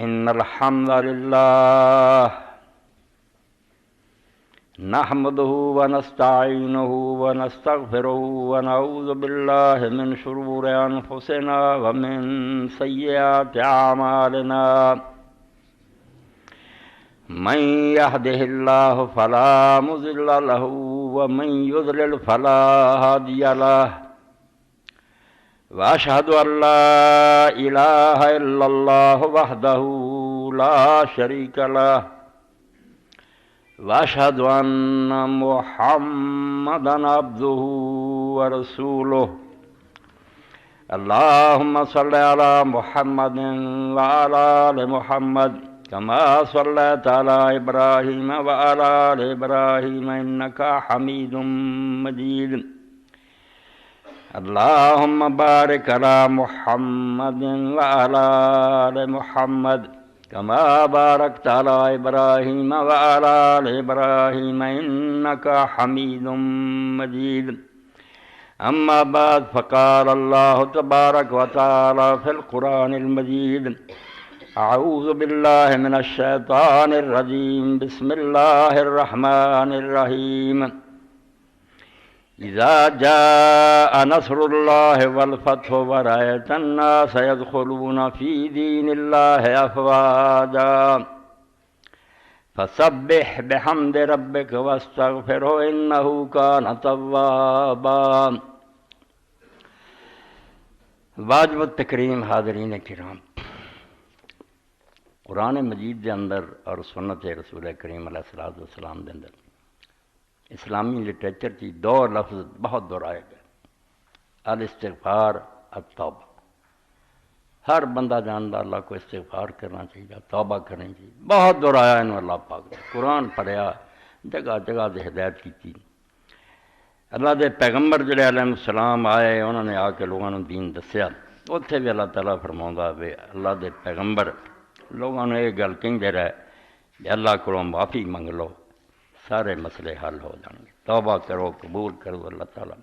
إن الحمد لله نحمده ونستعينه ونستغفره ونعوذ بالله من شرور أنفسنا ومن سيئات أعمالنا من يهده الله فلا مضل له ومن يضلل فلا هادي له وأشهد أن لا إله إلا الله وحده لا شريك له وأشهد أن محمدا عبده ورسوله اللهم صل على محمد وعلى آل محمد كما صليت على إبراهيم وعلى آل إبراهيم إنك حميد مجيد اللهم بارك على محمد وعلى آل محمد كما باركت على إبراهيم وعلى آل إبراهيم إنك حميد مجيد أما بعد فقال الله تبارك وتعالى في القرآن المجيد أعوذ بالله من الشيطان الرجيم بسم الله الرحمن الرحيم إذا جاء نصر الله والفتح ورأيت الناس يدخلون في دين الله أفواجا فسبح بحمد ربك واستغفره إنه كان توابا۔ واجب التکریم حاضرین کرام، قرآن مجید دے اندر اور سنت رسول کریم علیہ الصلوۃ والسلام دے اندر اسلامی لٹریچر کی دو لفظ بہت دہرائے گئے، الاستغفار التوبہ۔ ہر بندہ جانتا اللہ کو استغفار کرنا چاہیے، توبہ کرنی چاہیے، بہت دہرایا انہوں اللہ پاک نے، قرآن پڑھیا، جگہ جگہ سے ہدایت کی۔ اللہ دے پیغمبر جڑے علیہ السلام آئے، انہوں نے آ کے لوگوں نے دین دسیا، اتنے بھی اللہ تعالیٰ فرماؤں وے اللہ دے پیغمبر لوگوں نے یہ گل کہندے رہے کہ اللہ کو معافی منگ لو، سارے مسئلے حل ہو جان گے، توبہ کرو، قبول کرو اللہ تعالیٰ۔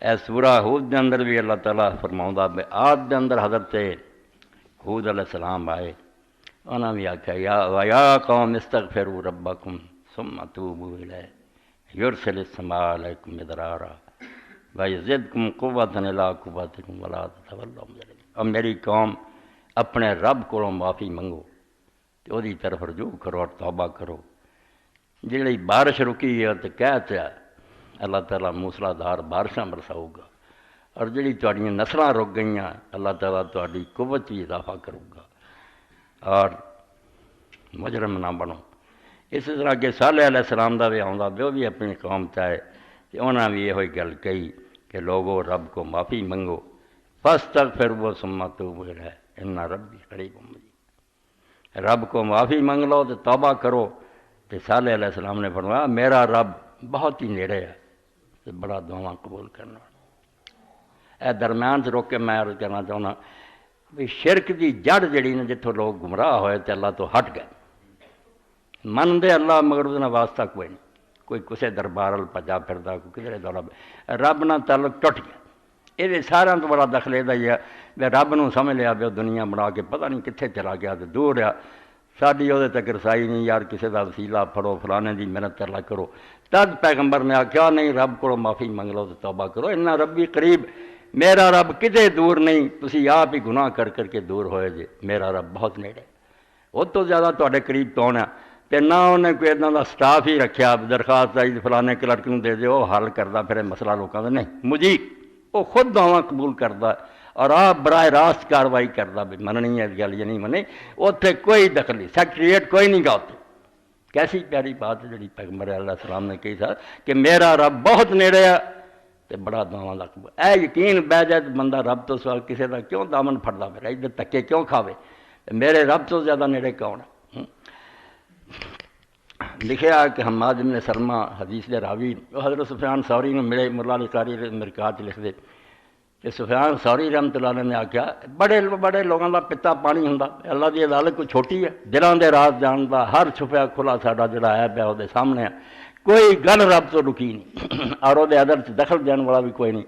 اے سورہ ہود دے اندر بھی اللہ تعالیٰ فرماؤں بے آد دے اندر حضرت ہود علیہ السلام آئے، انہوں نے بھی آکھا یا قوم استغفروا ربکم ثم توبوا الیہ یرسل السماء علیکم مدرارا ویزدکم قوۃ الی قوتکم ولا تتولوا مجرمین۔ اور میری قوم اپنے رب کو معافی منگو، تو وہ دی طرف رجوع کرو اور توبہ کرو۔ جی بارش رکی ہے تو کہتے ہیں اللہ تعالیٰ موسلا دھار بارشاں برساؤ گا، اور جڑی تہاڈیاں نسلاں رک گئیاں اللہ تعالیٰ تہاڈی قوت بھی اضافہ کرو گا، اور مجرم نہ بنو۔ اس طرح کہ صالح علیہ السلام دا بھی آؤں وہ بھی اپنی قوم چاہے کہ انہوں نے بھی یہ گل کہی کہ لوگو رب کو معافی منگو، فاستغفروا ثم توبوا الیہ ان ربی قریب مجیب۔ رب کو معافی منگ لو تو توبہ کرو۔ تو صالح علیہ السلام نے فرمایا میرا رب بہت ہی نیڑے ہے، تو بڑا دعاواں قبول کرنا۔ اے درمیان سے روک کے میں عرض کرنا چاہنا بھی شرک دی جڑ جڑی نے جتوں لوگ گمراہ ہوئے تو اللہ تو ہٹ گئے، من دے اللہ مگر اس واسطہ کوئی نہیں، کوئی کسے دربار پجا پھردا، کوئی کدھر دورہ رب نہ تعلق ٹوٹ گیا۔ یہ سارا تو بڑا دخل یہ ہی ہے بھی رب نو سمجھ لیا بھی دنیا بنا کے پتہ نہیں کتنے چلا گیا تو دور رہا، ساری وہ تک رسائی نہیں، یار کسی کا وسیلہ پھڑو فلانے دی محنت اللہ کرو۔ تد پیغمبر نے آخیا نہیں رب کو معافی منگ لو تو توبہ کرو، انہا ربی قریب، میرا رب کتے دور نہیں، تسی آپ ہی گناہ کر کر کے دور ہوئے جے، میرا رب بہت نیڑے، وہ تو زیادہ تواڈے قریب کون ہے؟ تے نہ انہیں کوئی اتنا دا سٹاف ہی رکھیا درخواست آئی فلانے کلرک نوں دے دیو حل کردا پھر مسئلہ لوکاں دا، نہیں مجیب وہ خود دعواں قبول کردا اور آپ براہ راست کاروائی کردا بھی مننی ہے گل یا نہیں منی، اتنے کوئی دخل نہیں، سیکریٹریٹ کوئی نہیں گا اتنے۔ کیسی پیاری بات ہے جڑی پیغمبر علیہ السلام نے کہی تھا کہ میرا رب بہت نیڑے ہے تے بڑا دعواں دا قبول۔ اے یقین بہ جائے بندہ رب تو سوال کسی دا کیوں دامن پھڑدا پھر ادھر تکے کیوں کھاوے، میرے رب تو زیادہ نیڑے کون ہے؟ لکھیا کہ حماد بن سلمہ حدیث دے راوی وہ حضرت سفیان ثوری نے ملے، مولا علی قاری مرکات لکھ دے کہ سفیان ثوری رحمۃ اللہ علیہ نے آکھیا بڑے بڑے لوگوں دا پتا پانی ہوندا، اللہ دی عدالت کوئی چھوٹی ہے، دلاں دے راز جاندا، ہر چھپیا کھلا ساڈا جڑا ہے پیا وہ سامنے ہے، کوئی گل رب تو لکی نہیں اور وہ ادر دخل دین والا بھی کوئی نہیں۔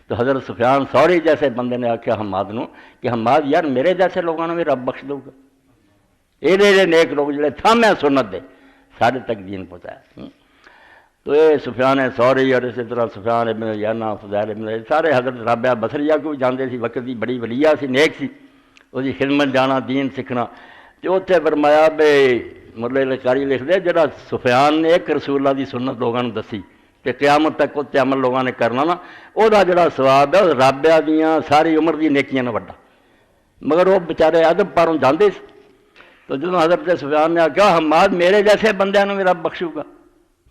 تو حضرت سفیان ثوری جیسے بندے نے آکھیا حماد نو کہ حماد یار میرے جیسے لوگوں نے بھی رب بخش دو گا، یہ نیک لوگ جڑے تھامے سنت دے سارے تک دین پہنچایا۔ تو یہ سفیان ثوری اور اسی طرح سفیان ابن عیینہ، فضیل ابن سارے حضرت رابعہ بصریہ کو بھی جانتے سی، وقت کی بڑی ولیہ سی، نیک سی، وہ خدمت جانا، دین سیکھنا۔ تو اتنے فرمایا بے ملا لکاری لکھ دے جڑا سفیان نے ایک رسول اللہ دی سنت لوگوں نے دسی کہ قیامت تک اتنے عمل لوگوں نے کرنا نا، وہ جڑا ثواب ہے رابعہ دیاں ساری عمر دی نیکیاں نے وڈا، مگر وہ بیچارے ادب پاروں جاندے سی۔ تو جب حضرت سفیان نے آخیا حماد میرے جیسے بندیاں نوں میرا بخشو گا،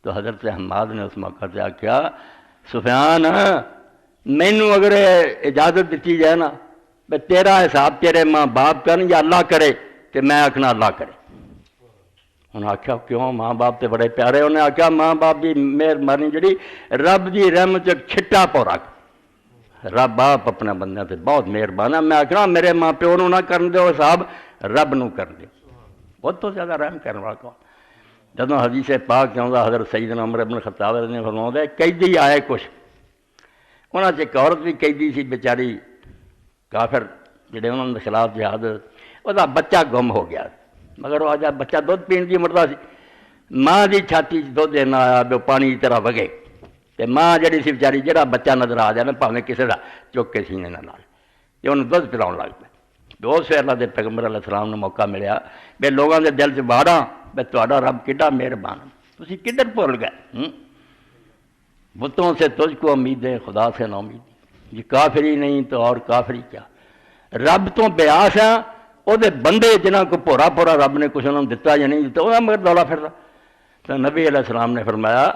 تو حضرت حماد نے اس موقع سے آخیا سفیان مینوں اگر اجازت دیتی جائے نا بے تیرا حساب تیرے ماں باپ کرن یا اللہ کرے، تو میں آخنا اللہ کرے۔ انہیں آخیا کیوں؟ ماں باپ تے بڑے پیارے۔ انہیں آخیا ماں باپ کی مہربانی جڑی رب دی رحمت چھٹا پو رکھ، رب آپ اپنے بندیاں سے بہت مہربان ہے۔ میں آخنا میرے ماں پیو نوں نہ کرن دیو حساب، رب نوں کر دیو، بہت تو زیادہ رحم کرنے والا کون۔ جب حدیث پاک چاہتا حضرت سیدنا عمر بن خطاب نے فرمایا قیدی آئے کچھ، انہوں سے ایک عورت بھی قیدی سی بیچاری، کافر جڑے انہوں نے خلاف جہاد، وہ بچہ گم ہو گیا، مگر وہ جب بچہ دودھ پین کی مرتا سی، ماں کی چھاتی دودھ دینا آیا وہ پانی کی طرح وگے، تو ماں جڑی سی بیچاری جڑا بچہ نظر آ جائے نا بھاویں کسی کا چک کے سینے نہ لائے، تو انہوں دودھ پلاؤ لگ پہ۔ اس اللہ کے پیغمبر علیہ السلام نے موقع ملیا بے لوگوں کے دل سے واڑا بے تہاڈا رب کڈا مہربان، تسی کدھر بھول گئے؟ بتوں سے تجھ کو امید ہے خدا سے نا امید، یہ کافری نہیں تو اور کافری کیا، رب تو بے آس ہیں، وہ بندے جنہاں کو پورا پورا رب نے کچھ انہوں نے دتا یا نہیں دتا وہ مگر دولا پھردا۔ تو نبی علیہ السلام نے فرمایا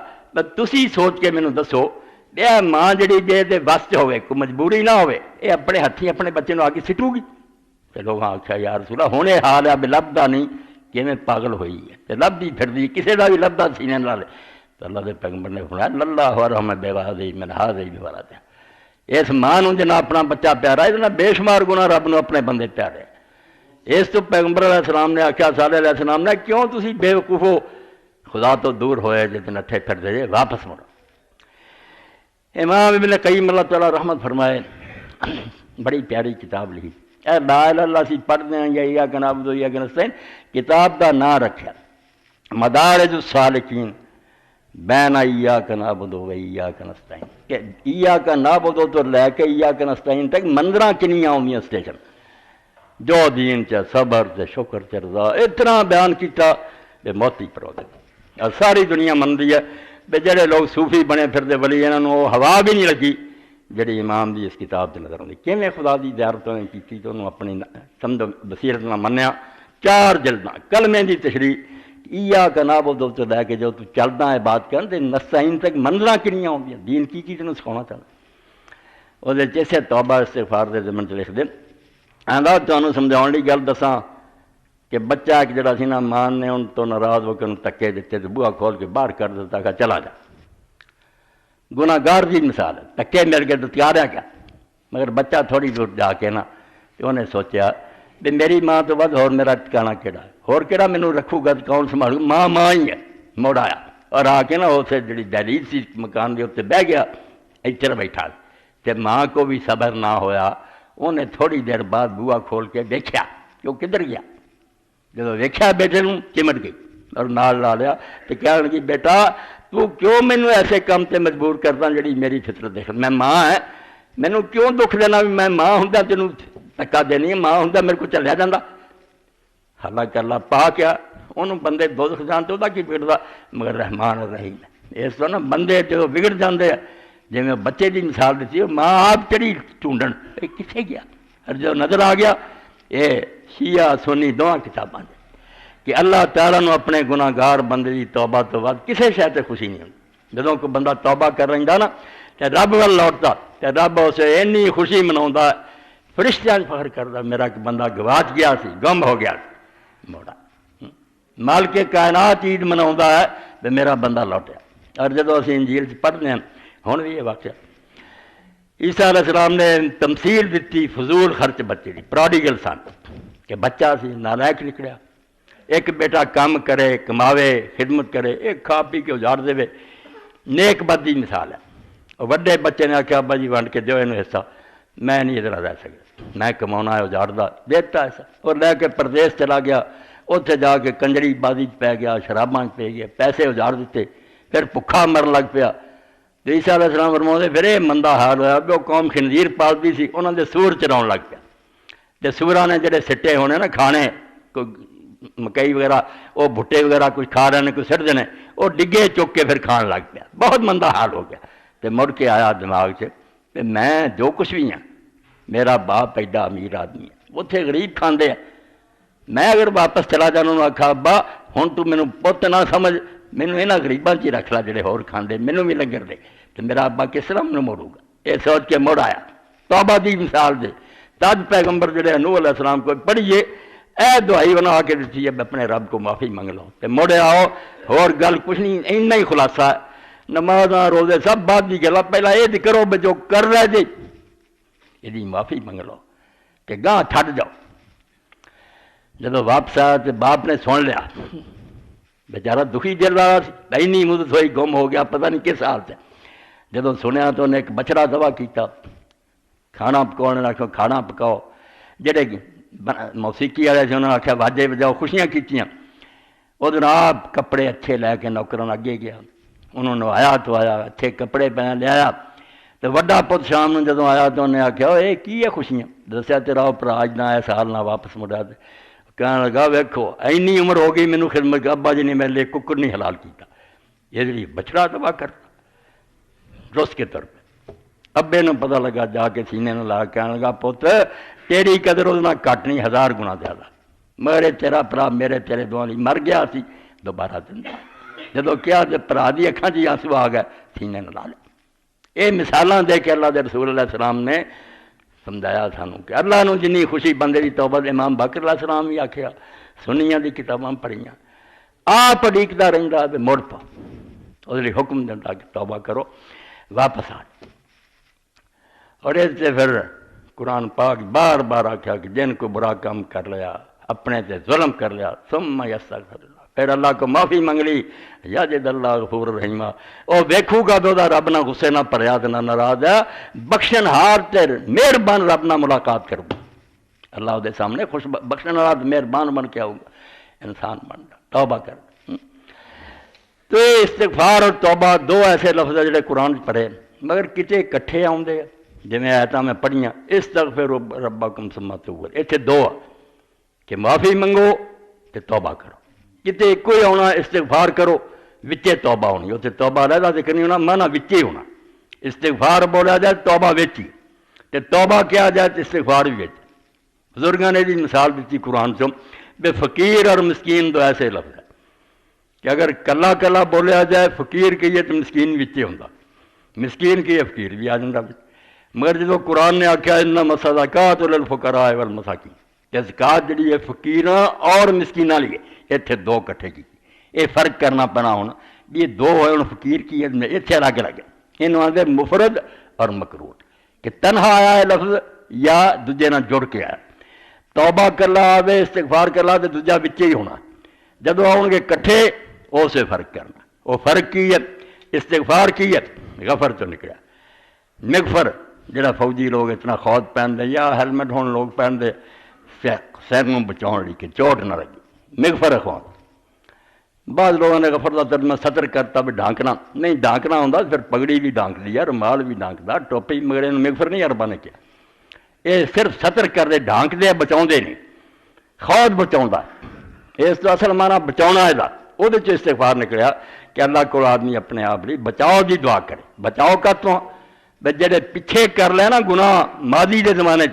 تسی سوچ کے مینوں دسو یہ ماں جڑی جے دے بس چ ہوئے کوئی مجبوری نہ ہوئے یہ اپنے ہاتھی اپنے بچے نوں آ کے سٹو گی؟ تو لوگاں آخیا یا رسول اللہ ہوں یہ حال ہے بھی لبدا نہیں، کیویں پاگل ہوئی ہے تے لبدی پھردی کسے دا بھی لبدا سینے نال۔ تو اللہ دے پیغمبر نے فرمایا اللہ ورحم بے وادی من ہذی بولادہ، اس ماں نوں جنا اپنا بچہ پیارا ہے بے شمار گناہ رب نوں اپنے بندے پیارے۔ اس تو پیغمبر علیہ السلام نے آخیا صالح علیہ السلام نے کیوں تسی بے وقوفو خدا تو دور ہوئے جے نٹھے پھردے جے واپس مڑو۔ امام ابن قیم اللہ تعالیٰ رحمت فرمائے بڑی پیاری کتاب لکھی، اے لا الہ الا اللہ سی پڑھتے ہیں یا ایاک نعبد و ایاک نستعین، کتاب دا نام رکھیا مدارج السالکین بین ایاک نعبد و ایاک نستعین، کہ ایاک نعبد تو لے کے ایاک نستعین تک منظراں کنیاں ہوندیاں سٹیشن، جو دین چ صبر تے شکر تے رضا اتنا بیان کیتا بے موتی پرو دے۔ اور ساری دنیا مندی ہے بے جڑے لوگ صوفی بنے پھردے ولی انہاں نوں ہوا بھی نہیں لگی جڑی امام دی اس کتاب تے نظر آندی، کیویں خدا دی زیارت نے کیتی تے انہوں اپنی سمجھ بصیرت نال منیا۔ 4 جلداں کلمے دی تشریح ایاک نعبد تو لے کے جو تو چلدا ہے بات کرن تے نستعین تک منزلاں کنیاں ہوندیاں، دین کی تینوں سکھانا چاہتا۔ وہ جیسے توبہ استغفار دے ضمن چ لکھ دے آندا تمہیں سمجھاؤن لی گل دساں کہ بچہ ایک جڑا سی نا ماں نے ان تو ناراض ہو کے انہوں تکے دیتے تو بوہا کھول کے باہر کر دیتا کہ چلا جا، گناہ گار دی مثال ہے، تکے مل کے دتیاریا کیا، مگر بچہ تھوڑی دور جا کے نا تو انہیں سوچیا بھی میری ماں تو ود اور میرا ٹھکانا کیڑا ہے، اور کیڑا مینوں رکھو گا کون سنبھالوں، ماں ہی ہے۔ مڑ آیا اور آ کے نا اسے جڑی دہلیز سی مکان کے اتنے بہ گیا، ادھر بیٹھا تے ماں کو بھی صبر نہ ہویا، انہیں تھوڑی دیر بعد بوا کھول کے دیکھا کہ وہ کدھر گیا، جب دیکھا بیٹے نوں چمٹ گئی اور نال لا لیا تو کہنے لگی بیٹا تو کیوں مینوں ایسے کام تے مجبور کردا جڑی میری فطرت دیکھ، میں ماں ہے مینوں کیوں دکھ دینا بھی میں ماں ہوندا تینوں دھکا دینی ہے، ماں ہوندا میرے کو چلیا جاندا۔ حالانکہ اللہ پاک کیا انہوں بندے دوزخ جانتے وہ کی بگڑدا، مگر رحمان الرحیم اس طرح نا بندے جو بگڑ جاندے ہیں جی میں بچے کی مثال دیتی ہے، ماں آپ چڑھی ٹونڈن کتنے گیا، اور جو نظر آ گیا یہ شیعہ سنی دونوں کتاباں کہ اللہ تعالیٰ نو اپنے گناہ گار بندے کی توبہ تو بعد کسی شے تے خوشی نہیں ہوتی، جدوں کوئی بندہ توبہ کر رہا نا تو رب ول لوٹتا تو رب اسے اینی خوشی مناوندا، فرشتیاں فخر کردا میرا ایک بندہ گواچ گیا سی، گم ہو گیا موڑا، مالک کائنات عید مناوندا ہے تو میرا بندہ لوٹیا۔ اور جدوں اسی انجیل سے پڑھتے ہیں ہن بھی یہ واقعہ عیسیٰ علیہ السلام نے تمثیل دیتی فضول خرچ بچے کی، پراڈیگل سن کہ بچہ سی نالائق نکلیا، ایک بیٹا کام کرے کماوے خدمت کرے، ایک کھا پی کے اجاڑ دے، نیک بد کی مثال ہے۔ اور وڈے بچے نے آخیا ابا جی ونڈ کے دیو یہ حصہ، میں نہیں ادھر رہ سکتا، میں کمانا ہے اجاڑ دا دیتا ایسا، اور لے کے پردیس چلا گیا، اتنے جا کے کنجری بازی پی گیا، شراباں پی گیا، پیسے اجاڑ دیتے، پھر بھکھا مرن لگ پیا۔ عیسیٰ علیہ السلام فرماؤندے پھر یہ مندا حال ہوا کہ وہ قوم خنزیر پالتی سی، انہوں نے سور چراؤن لگ پیا، تے سوراں نے جڑے سٹے ہونے نا کھانے، کوئی مکئی وغیرہ وہ بھٹے وغیرہ کچھ کھا رہے ہیں، کوئی سٹ دینے، وہ ڈگے چک کے پھر کھان لگ پیا، بہت مندا حال ہو گیا۔ تے مڑ کے آیا دماغ سے کہ میں جو کچھ بھی ہاں، میرا باپ ایڈا امیر آدمی ہے، اتنے غریب کھاندے ہیں، میں اگر واپس چلا جانا انہوں نے آکھا ابا ہن تو مینوں پت نہ سمجھ، مینوں یہاں غریباں چ رکھ لا جڑے ہور کھاندے، مینوں بھی لنگر دے، تو میرا ابا کس طرح مینوں موڑوں گا؟ یہ سوچ کے مڑ آیا۔ توبہ دی مثال دے تاج پیغمبر جڑے نوح علیہ السلام کو پڑھیے، اے دعائی بنا کے دیتی ہے اپنے رب کو معافی منگ لو تے مڑے آؤ، اور گل کچھ نہیں، اتنا ہی خلاصہ ہے، نمازاں روزے سب بعد دی گلا، پہلا یہ کرو بے جو کر رہے جی یہ معافی منگ لو کہ گاہ چھڈ جاؤ۔ جب واپس آیا تو باپ نے سن لیا، بیچارہ دکھی دل والا سی، اینی مدت ہوئی گم ہو گیا، پتہ نہیں کس حال سے۔ جب سنیا تو انہیں ایک بچڑا ذبح کیتا، کھانا پکاؤ، نے آخیا کھانا پکاؤ، جڑے موسیقی والے سے انہوں نے آخیا واجے بجاؤ، خوشیاں کیتیاں۔ وہ جناب کپڑے اچھے لے کے نوکراں اگے گیا، انہوں نے آیا تو آیا، اچھے کپڑے پہن لے آیا، تو وڈا پت شام میں جدوں آیا تو انہیں آخیا اے کی ہے خوشیاں؟ دسیا تیرا اوپر آج نہ آیا سال نہ واپس مڑا دے۔ کہنے لگا ویکھو اینی عمر ہو گئی مینوں خدمت، ابا جی نے میرے لیے ککڑ نہیں حلال کیتا، یہ جی بچڑا تباہ کرتا درست کے طور پہ۔ ابے نے پتہ لگا، جا کے سینے نے لا، کہنے لگا پت تیری قدر اس نہ گھٹ نہیں، 1000 گنا زیادہ، میرے تیرا پرا میرے تیرے دعا لی مر گیا سی دوبارہ زندہ، جدو کیا تو پرا دی اکھاں چ آنسو آ گئے، سینے نے لا لیا۔ یہ مثالاں دے کے اللہ دے رسول علیہ السلام نے سمجھایا سانوں کہ اللہ نو جنی خوشی بندے دی توبہ، امام باقر علیہ السلام بھی آکھیا، سنیاں دی کتاباں پڑھیاں، آپ اڈیکدا رہندا تے مڑ پا، اس لیے حکم دیتا کہ توبہ کرو واپس آ۔ اور اس سے پھر قرآن پاک بار بار آکھیا کہ جن کو برا کام کر لیا، اپنے تے ظلم کر لیا، ثم یستغفر اللہ، پھر اللہ کو معافی منگ لی، یجد اللہ غفور رحیمہ، او ویکھو گا تو رب نہ غصے نہ پریا نہ ناراض ہے، بخشن ہار تے مہربان رب نہ ملاقات کروں گا، اللہ دے سامنے خوش بخشن ہار مہربان بن کے آؤں گا، انسان بن گا، توبہ کر۔ تو استغفار اور توبہ دو ایسے لفظ ہیں جڑے قرآن پڑھے مگر کتے کٹھے آؤندے ہیں، جویں آیتاں میں پڑھیاں استغفروا ربکم ثم توبوا، اتنے دو کہ معافی منگو تے توبہ کرو، کتے کوئی آنا استغفار کرو وچے توبہ ہونی، اتنے توبہ علیحدہ ذکر نہیں ہونا، مانا وچے ہونا، استغفار بولا جائے توبہ وچی، تے توبہ کیا جائے تے استغفار بھی وچ۔ بزرگاں نے دی مثال دیتی قرآن سے، بے فقیر اور مسکین دو ایسے لفظ ہیں کہ اگر کلا کلا بولیا جائے فقیر کہیے تو مسکین وچے ہوندا، مسکین کہیے فقیر بھی آ جاتا، مگر جدو قرآن نے آکھیا انما الصدقات للفقراء والمساکین، کہ زکات جڑی ہے فقیراں اور مسکیناں لیے، اتنے دو کٹھے کی، یہ فرق کرنا پینا ہونا، یہ دو ہوئے ہوں فقیر کی اتنے الگ الگ ہے، انہوں آدھے مفرد اور مقرون، کہ تنہا آیا ہے لفظ یا دوجے نہ جڑ کے آیا، توبہ کرلا آوے استغفار کرلا تو دوجا بچے ہی ہونا، جدو آؤں گے کٹھے اسے فرق کرنا، وہ فرق کی ہے استغفار کی ہے، غفر تو نکلا، مغفر جڑا فوجی لوگ اتنا خود پہن دے یا ہیلمٹ ہون لوگ پہن دے سر نوں بچاؤ لی کہ چوٹ نہ لگی، مغفر خوان۔ بعض لوگوں نے غفر کا ترجمہ ستر کرتا بھی ڈھانکنا، نہیں ڈھانکنا ہوتا پھر پگڑی بھی ڈھانک دیا، رومال بھی ڈھانکتا، ٹوپی مگڑے مغفر نہیں عربا نے کیا، یہ صرف ستر کر دے ڈھانک دے بچاؤ نہیں، خود بچاؤں، اس تو اصل مانا بچاؤنا ہے، وہ استغفار نکلیا کہ اللہ کو آدمی اپنے آپ لی بچاؤ دی دعا کرے، بچاؤ کا تو جڑے پیچھے کر لے نا گناہ ماضی دے زمانے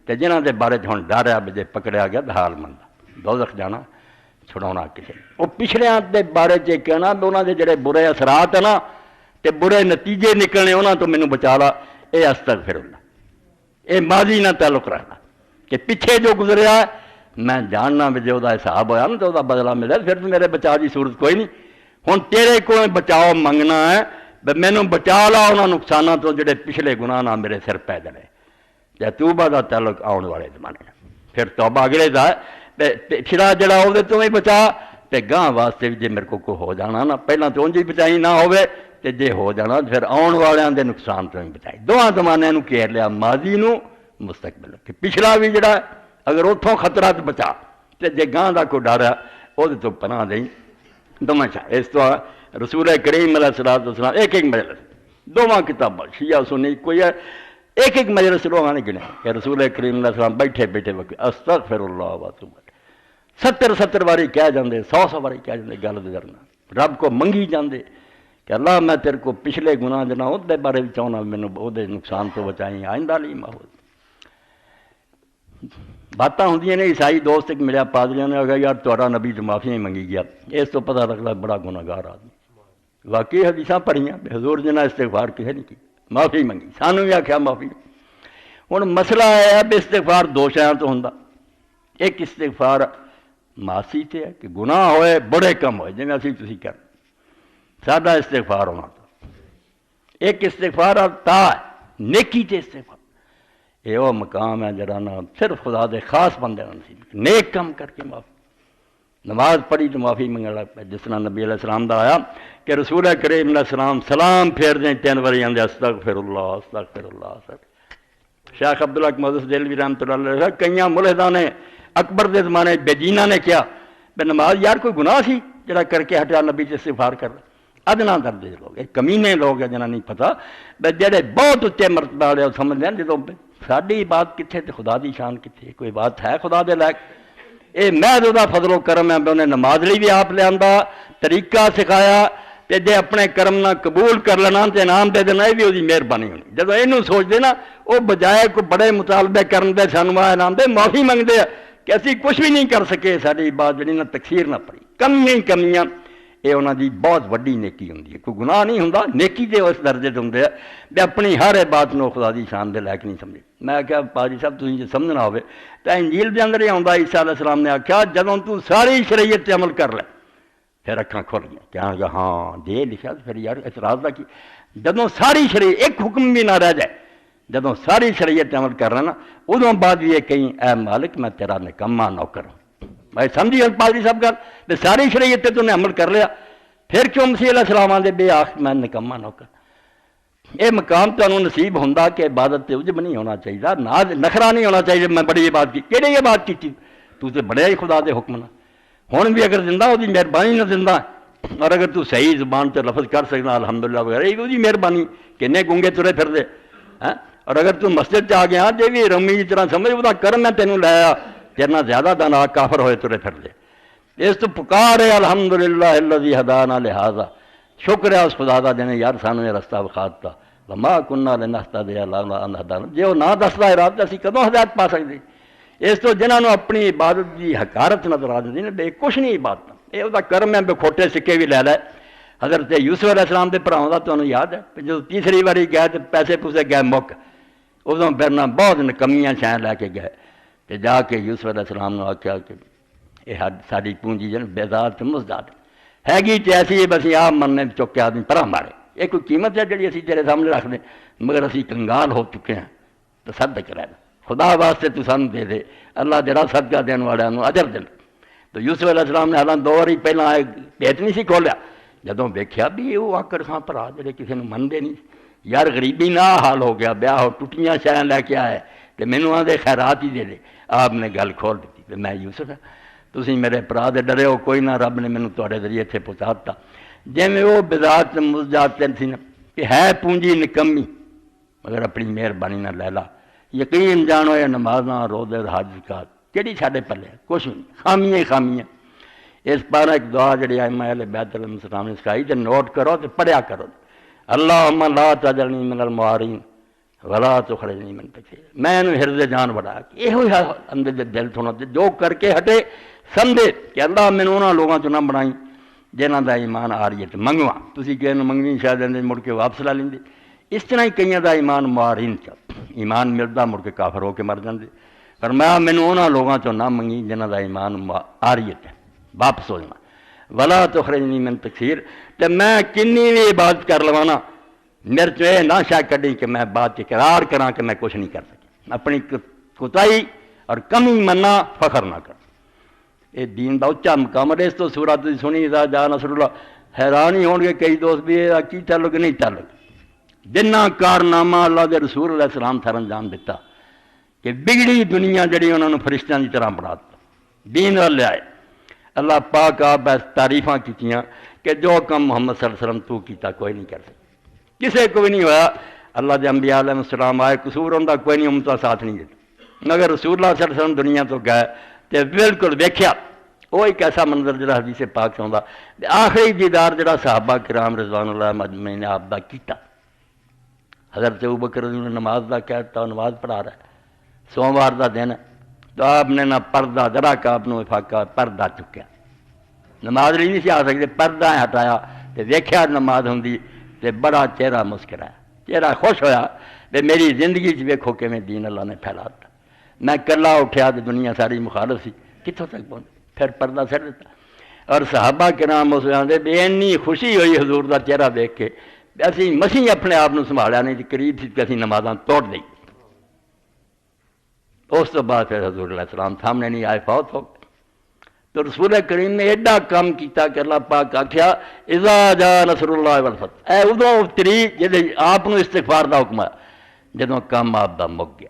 تے جنہاں دے بارے ہن ڈر ہے جے پکڑیا گیا تو حال مندا دوزخ جانا چھڑاؤنا کسی وہ پچھڑیاں دے بارے چ کہنا انہاں دے جڑے برے اثرات ہیں نا تے برے نتیجے نکلنے انہاں تو مینوں بچا لا، اے استغفر اللہ، اے ماضی نہ تعلق رکھنا کہ پیچھے جو گزریا میں جاننا بھی جو حساب ہوا نا تو وہ بدلہ ملے، پھر تو میرے بچا دی صورت کوئی نہیں، ہن تیرے کو بچاؤ منگنا ہے، مینوں بچا لا انہاں نقصانوں تو جڑے پچھلے گناہ نہ میرے سر پی جانے، یا توبہ دا تعلق آن والے زمانے، پھر توبہ اگلے دا پچھلا جڑا وہ تو ہی بچا تے گاہ واسطے بھی جے میرے کو ہو جانا نا پہلاں تو انج ہی بچائی نہ ہوئے تے جے ہو جانا پھر آن والوں دے نقصان تو ہی بچائی، دونوں زمانے نو گھیر لیا، ماضی نو مستقبل، کہ پچھلا بھی جڑا اگر اتوں خطرہ تو بچا تو جے گاں کا کوئی ڈر ہے وہ تو پناہ دیں دونوں چاہ اس تو رسول کریم علیہ الصلوۃ والسلام ایک مجلس دونوں کتابیں شیعہ سنی کوئی ہے ایک مجلس لوگوں نے گنے کہ رسول کریم علیہ السلام بیٹھے بیٹھے وقت استغفر اللہ واتوب 70 باری کہہ جاندے 100 باری کہہ جاندے گل گزرنا رب کو منگی جاندے کہ اللہ میں تیرے کو پچھلے گناہ جنا اس بارے بھی چاہنا مینوں وہ نقصان تو بچائیں آئندہ لی ماحول باتاں ہوندیاں نے عیسائی دوست ایک ملیا پادریاں نے کہا یار تہاڈا نبی تو معافی نہیں منگی گیا اس تو پتہ لگتا بڑا گناہ گار آدمی واقعی حدیثاں پڑھیاں حضور جنہ استغفار کسے نہیں کی معافی منگی سانوں بھی آخیا معافی ہوں مسئلہ ہے بھی استغفار دو شہاں تو ہوں ایک استغفار معاصی تے ہے کہ گناہ ہوئے بڑے کم ہوئے جی اسی تسی کر سادہ استغفار ہونا تو ایک استغفار تا ہے نیکی تے استغفار یہ وہ مقام ہے جڑا نا صرف خدا دے خاص بندے نصیب نیک کم کر کے معافی نماز پڑھی تو معافی منگن لگ پہ جس طرح نبی علیہ السلام دا آیا کہ رسول کریم علیہ السلام سلام پھیر دیں 3 باری آندے استغفر اللہ استغفر اللہ شیخ عبداللہ محدث دہلوی رحمۃ اللہ علیہ کئیاں ملحداں نے اکبر دے زمانے بےدینہ نے کیا بے نماز یار کوئی گناہ سی جڑا کر کے ہٹیا نبی سے استغفار کر ادنا درجے لوگ کمینے لوگ ہیں جنہاں نہیں پتہ بے جڑے بہت اچے مرتبہ والے سمجھ لیں جدوں ساڈی بات کتنے تے خدا دی شان کتنے کوئی بات ہے خدا دے لائق اے میں دا فضل و کرم ہے انہیں نماز لی بھی آپ لیا طریقہ سکھایا تے جے اپنے کرم نہ قبول کر لینا تے انعام دے دینا یہ بھی وہی مہربانی ہونی جب یہ سوچ دے نا وہ بجائے کوئی بڑے مطالبے کرن دے سانوں انعام دے معافی منگتے ہیں کہ اسی کچھ بھی نہیں کر سکے ساری بات جی نہ تقصیر نہ پڑی کمیاں یہ انہوں دی بہت وڈی نیکی ہوں کوئی گناہ نہیں ہوں نیکی دے اس درجے سے ہوں بھی اپنی ہر بات نو خدا دی شان دے لائق نہیں سمجھے میں کہا پادری صاحب تھی جی سمجھنا ہوئے تو انجیل دے اندر ہی آتا عیسیٰ علیہ السلام نے آخیا جدوں تو ساری شریعت تے عمل کر لے پھر اکھاں کھل گیا کہاں گیا ہاں دے لکھا پھر یار اعتراض دا کی جدوں ساری شریعت ایک حکم بھی نہ رہ جائے جدوں ساری شریعت تے عمل کر رہا نا ادوں بعد یہ کہیں اے مالک میں تیرا نکما نوکر ہوں بھائی سمجھی پادری صاحب گل ساری شریعت تے تو نے عمل کر لیا پھر کیوں مسیح علیہ السلام آدھے بے آخ میں نکما نوکر یہ مقام تمہیں نصیب ہوں کہ عبادت تے عجب نہیں ہونا چاہیے نخرا نہیں ہونا چاہیے میں بڑی یہ بات کی کہڑی یہ بات کی تو تے بڑے ہی خدا دے حکم نہ ہوں بھی اگر زندہ وہ مہربانی نہ زندہ اور اگر تو صحیح زبان سے لفظ کر سکنا الحمدللہ وغیرہ یہ وہی مہربانی کنے گونگے ترے پھر دے اور اگر تو مسجد آ گیا جی بھی رمی کی طرح سمجھ وہ کرم میں تینوں لایا تیرنا زیادہ دانا کافر ہوئے ترے پھر دے اس تو پکار ہے الحمدللہ الذی ہدانا لہذا شکر ہے اس خدا دا جنے یار سانوں یہ رستہ بخاتا وما کننا لنہتدی لولا ان ہدانا جے وہ نہ دسدا ارادہ اسی کدوں ہدایت پا سکدے اس تو جنہاں نوں اپنی عبادت دی حقارت نظر آ جاندی نے بے کچھ نہیں عبادت یہ وہ کرم ہے بے کھوٹے سکے بھی لے لے حضرت یوسف علیہ السلام دے بھراواں دا تانوں یاد ہے جب تیسری باری گئے تے پیسے پوسے گئے مک ادوں پھر بہت نکمیاں شائیں لے کے گئے تے جا کے یوسف علیہ السلام نے آخیا کہ یہ ساری پونجی جن بیزاد مزداد ہے گی تے ایسی بس آپ مرنے چک کے آدمی پرا مارے یہ کوئی قیمت ہے جڑی اسی تیرے سامنے رکھ دیں مگر اسی کنگال ہو چکے ہیں تو صدق رہنا خدا واسطے تو سانوں دے دے اللہ جڑا صدقہ دین والے نوں اجر دے تو یوسف علیہ السلام نے حالانکہ 2 باری پہلا پیٹ نہیں سی کھولیا جدوں ویکھیا بھی وہ آکر خاں بھرا جڑے کسی نوں منتے نہیں یار غریبی نہ حال ہو گیا بیاہ ہو ٹوٹیاں شائیں لے کے آئے تو مینوں آدھے خیرات ہی دے دے آپ نے گل کھول دیتی کہ میں یوسف ہاں تسی میرے برا دے ڈرے ہو کوئی نہ رب نے مینوں تواڈے ذریعے اتنے پہنچا دتا جی میں وہ بذات مزجات سی نا کہ ہے پونجی نکمی مگر اپنی مہربانی نہ لے لا یقین جانو یہ نمازاں روزے حج زکات کہڑی ساڈے پلے کچھ نہیں خامیاں اس پارا ایک دعا جڑی ائمہ اہل بیت علیہ السلام نے سکھائی تے نوٹ کرو تے پڑھیا کرو اللہم لا تجعلنی من المعارین ولا تخرجنی من تکفیر میں انہوں حرز جان بڑھا یہ ہوئی اندر دل تھونا جو کر کے ہٹے سمجھے کہ اللہ میں انہوں لوگوں چ نہ بنائی جنہاں دا ایمان آ رہی ہے منگوا تسی کہے منگنی شاید اندر مڑ کے واپس لا لیں اس طرح ہی کئیاں دا ایمان معارین چا ایمان ملدا مڑ کے کافر ہو کے مر جاندے پر میں انہوں لوگوں چ نہ منگی جنہاں دا ایمان آ رہی ہے واپس ہو جانا ولا تخرجنی من تکفیر تے میں کنی بھی عبادت کر لوانا میرے چ یہ نہ شا کڈی کہ میں بات اقرار کراں کہ میں کچھ نہیں کر سکی اپنی کوتاہی اور کمی منا فخر نہ کر یہ دین دا اچا مقام ہے اس تو سورت سنی اذا جاء نصر اللہ حیران ہی ہون گے کئی دوست بھی یہ کی تعلق نہیں تعلق جنہ کارنامہ اللہ دے رسول علیہ السلام تھر انجام دیتا کہ بگڑی دنیا جڑی انہوں نے فرشتیاں کی طرح بنا دیتا دین وال لے آئے. اللہ پاک آپ ایس تعریفاں کیتیاں کہ جو کم محمد صلی اللہ علیہ وسلم تو کیتا کوئی نہیں کر سکتا، کسے کو بھی نہیں ہویا. اللہ دے انبیاء علیہ السلام آئے، قصور ہوندا کوئی نہیں، امتہ ساتھ نہیں دیتا. مگر رسول اللہ صلی اللہ علیہ وسلم دنیا تو گئے تے بالکل ویکھیا وہ ایک ایسا منظر جڑا حدیث پاک سے ہوندا. آخری دیدار جڑا صحابہ کرام رضوان اللہ مجمعین نے آپ دا کیتا. حضرت ابوبکر رضی اللہ عنہ نے نماز دا کہتا، نماز پڑھا رہا ہے، سوموار دا دن تو آپ نے نہ پردہ ذرا کا آپ نے فاقہ پردہ چکیا، نماز نہیں سی آ سکتے، پردہ ہٹایا تے ویکھیا نماز ہوندی تے بڑا چہرہ مسکرایا، چہرہ خوش ہویا تے میری زندگی چ ویکھو کیویں دین اللہ نے پھیلاتا. میں کلا اٹھیا تو دنیا ساری مخالف سی، کتوں تک پہنچ، پھر پردہ سٹ دیتا. اور صحابہ کرام اس آندے بے انی خوشی ہوئی حضور دا چہرہ دیکھ کے، اسی مسیح اپنے آپ نو سنبھالیا نہیں، قریب سی کہ اسی نمازاں توڑ دئی. اس تو بعد پھر حضور علیہ السلام سامنے نہیں آئے، فوت ہو گئے. تو رسول کریم نے ایڈا کام کیتا کہ اللہ پاک آکھیا اذا جاء نصر اللہ والفتح، اے ادو اتری جدے آپ نو استغفار دا حکم ہے جدوں کام آپ دا مک گیا،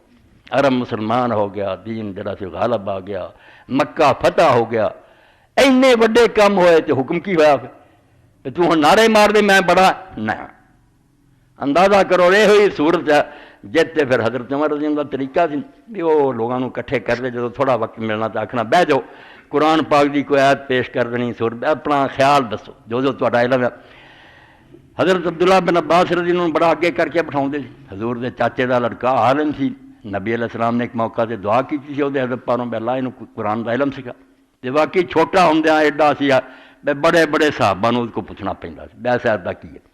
عرب مسلمان ہو گیا، دین جڑا سی غالب آ گیا، مکہ فتح ہو گیا، اینے وڈے کام ہوئے تو حکم کی ہوا پھر تو ہن نعرے مار دے میں بڑا نہ. اندازہ کرو یہ ہوئی صورت ہے جتے پھر حضرت عمر رضی اللہ عنہ کا طریقہ سی بھی وہ لوگوں کو کٹھے کر دے، جدو تھوڑا وقت ملنا تو آکھنا بہ جاؤ قرآن پاک دی کوئی آیت پیش کر دینی، صورت اپنا خیال دسو جو تہاڈا علم ہے. حضرت عبداللہ بن عباس رضی اللہ عنہ بڑا اگے کر کے بٹھاؤندے سی. حضور دے چاچے دا لڑکا عالم سی، نبی علیہ السلام نے ایک موقع سے دعا کی سی وہ حضرت پاروں بے اللہ انہوں قرآن دا علم سکھا. تے واقعی چھوٹا ہوندیاں ایڈا سی بڑے بڑے صحابہ نوں اس کو پوچھنا پیندا سی بے صاحب دا کی ہے.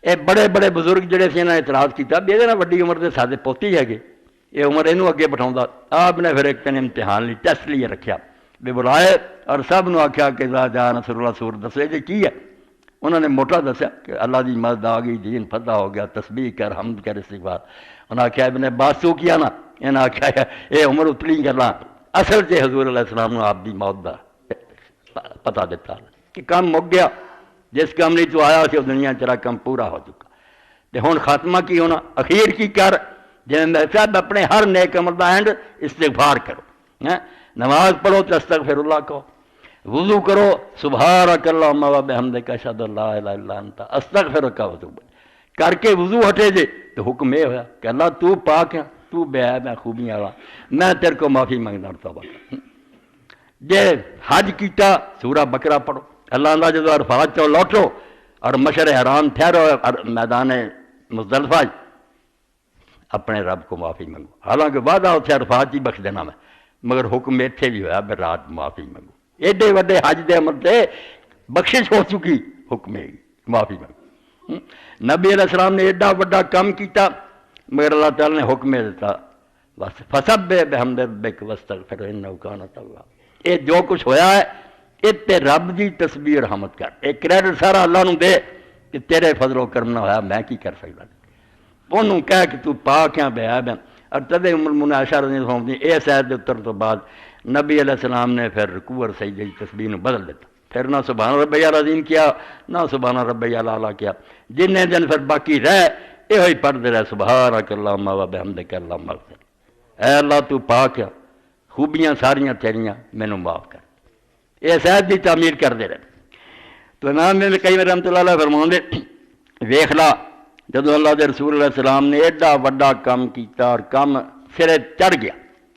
یہ بڑے بڑے بزرگ جڑے سی انہاں نے اعتراض کیتا بھی یہ وڈی عمر دے سادے پوتی ہے گے، یہ عمر اینوں اگے بٹھاوندا. آپ نے پھر ایک دن امتحان لی، ٹیسٹ لیے رکھیا بھی بلائے اور سب نو آکھیا کہ اذا جاء نصر اللہ سور دسو یہ کی ہے. انہوں نے موٹا دسیا کہ اللہ دی مدد آ گئی، دین فتح ہو گیا، تسبیح کر، حمد کر، استغفار. انہوں نے آکھیا ابن عباس تو کیا نا، انہوں نے آکھیا یہ عمر اتلی گلاں اصل سے حضور علیہ السلام نے آپ دی موت دا پتہ دیتا کہ کام مک گیا، جس کام نہیں تو آیا سی وہ دنیا تیرا کام پورا ہو چکا. تے ہن خاتمہ کی ہونا، اخیر کی کر جی میں صاحب اپنے ہر نیک عمل دا اینڈ استغفار کرو. نماز پڑھو تو استغفر اللہ کہو، وضو کرو سبحانک اللہم و بحمدک اشہد ان لا الہ الا انت استغفرک واتوب الیک کر کے وضو ہٹے جے تو حکم یہ ہوا کہ اللہ تو پاک ہے، تو بے عیب ہے، خوبیاں والا، میں تیرے کو معافی مانگدا ہوں، توبہ کر. جے حج کیتا سورہ بقرہ پڑھو، اللہ اللہ جدو عرفات چو لوٹو اور مشر حرام ٹھہرو میدان مزدلفہ اپنے رب کو معافی منگو. حالانکہ وعدہ اتنے عرفات ہی بخش دینا میں، مگر حکم اتنے بھی ہوا بھی رات معافی منگو. ایڈے وڈے حج دے عمل تے بخشش ہو چکی، حکم ہے معافی منگو. نبی علیہ السلام نے ایڈا وڈا کام کیتا مگر اللہ تعالی نے حکم دیتا بس فسبح بحمد ربک واستغفرہ انہ کان توابا. یہ جو کچھ ہویا ہے اتنے رب دی تسبیح اور حمد کر، ایک کریڈٹ سارا اللہ نو دے کہ تیرے فضل و کرم نہ ہویا میں کی کر سکتا. انہوں کہہ کہ تو پاک ہے، بے عیب ہے. اور تدے ام المؤمنین عائشہ رضی اللہ عنہ نے اس آیت دے اتر تو بعد نبی علیہ السلام نے پھر رکوع اور سجدے کی تسبیح نو بدل دیتا، پھر نہ سبحان ربی العظیم کیا نہ سبحان ربی الاعلیٰ کیا. جن دن پھر باقی رہ یہ پڑھتے رہے سبحانک اللہم و بحمدک اللہم اغفر. اے اللہ تو پاک ہے، خوبیاں ساریاں تیریاں مینوں معاف کر. اس آیت دی تعمیر کرتے رہے. تو امام ابن قیم رحمۃ اللہ علیہ فرماندے ویکھ لا جدو اللہ دے رسول علیہ السلام نے ایڈا وڈا کام کیتا اور کام سرے چڑھ گیا،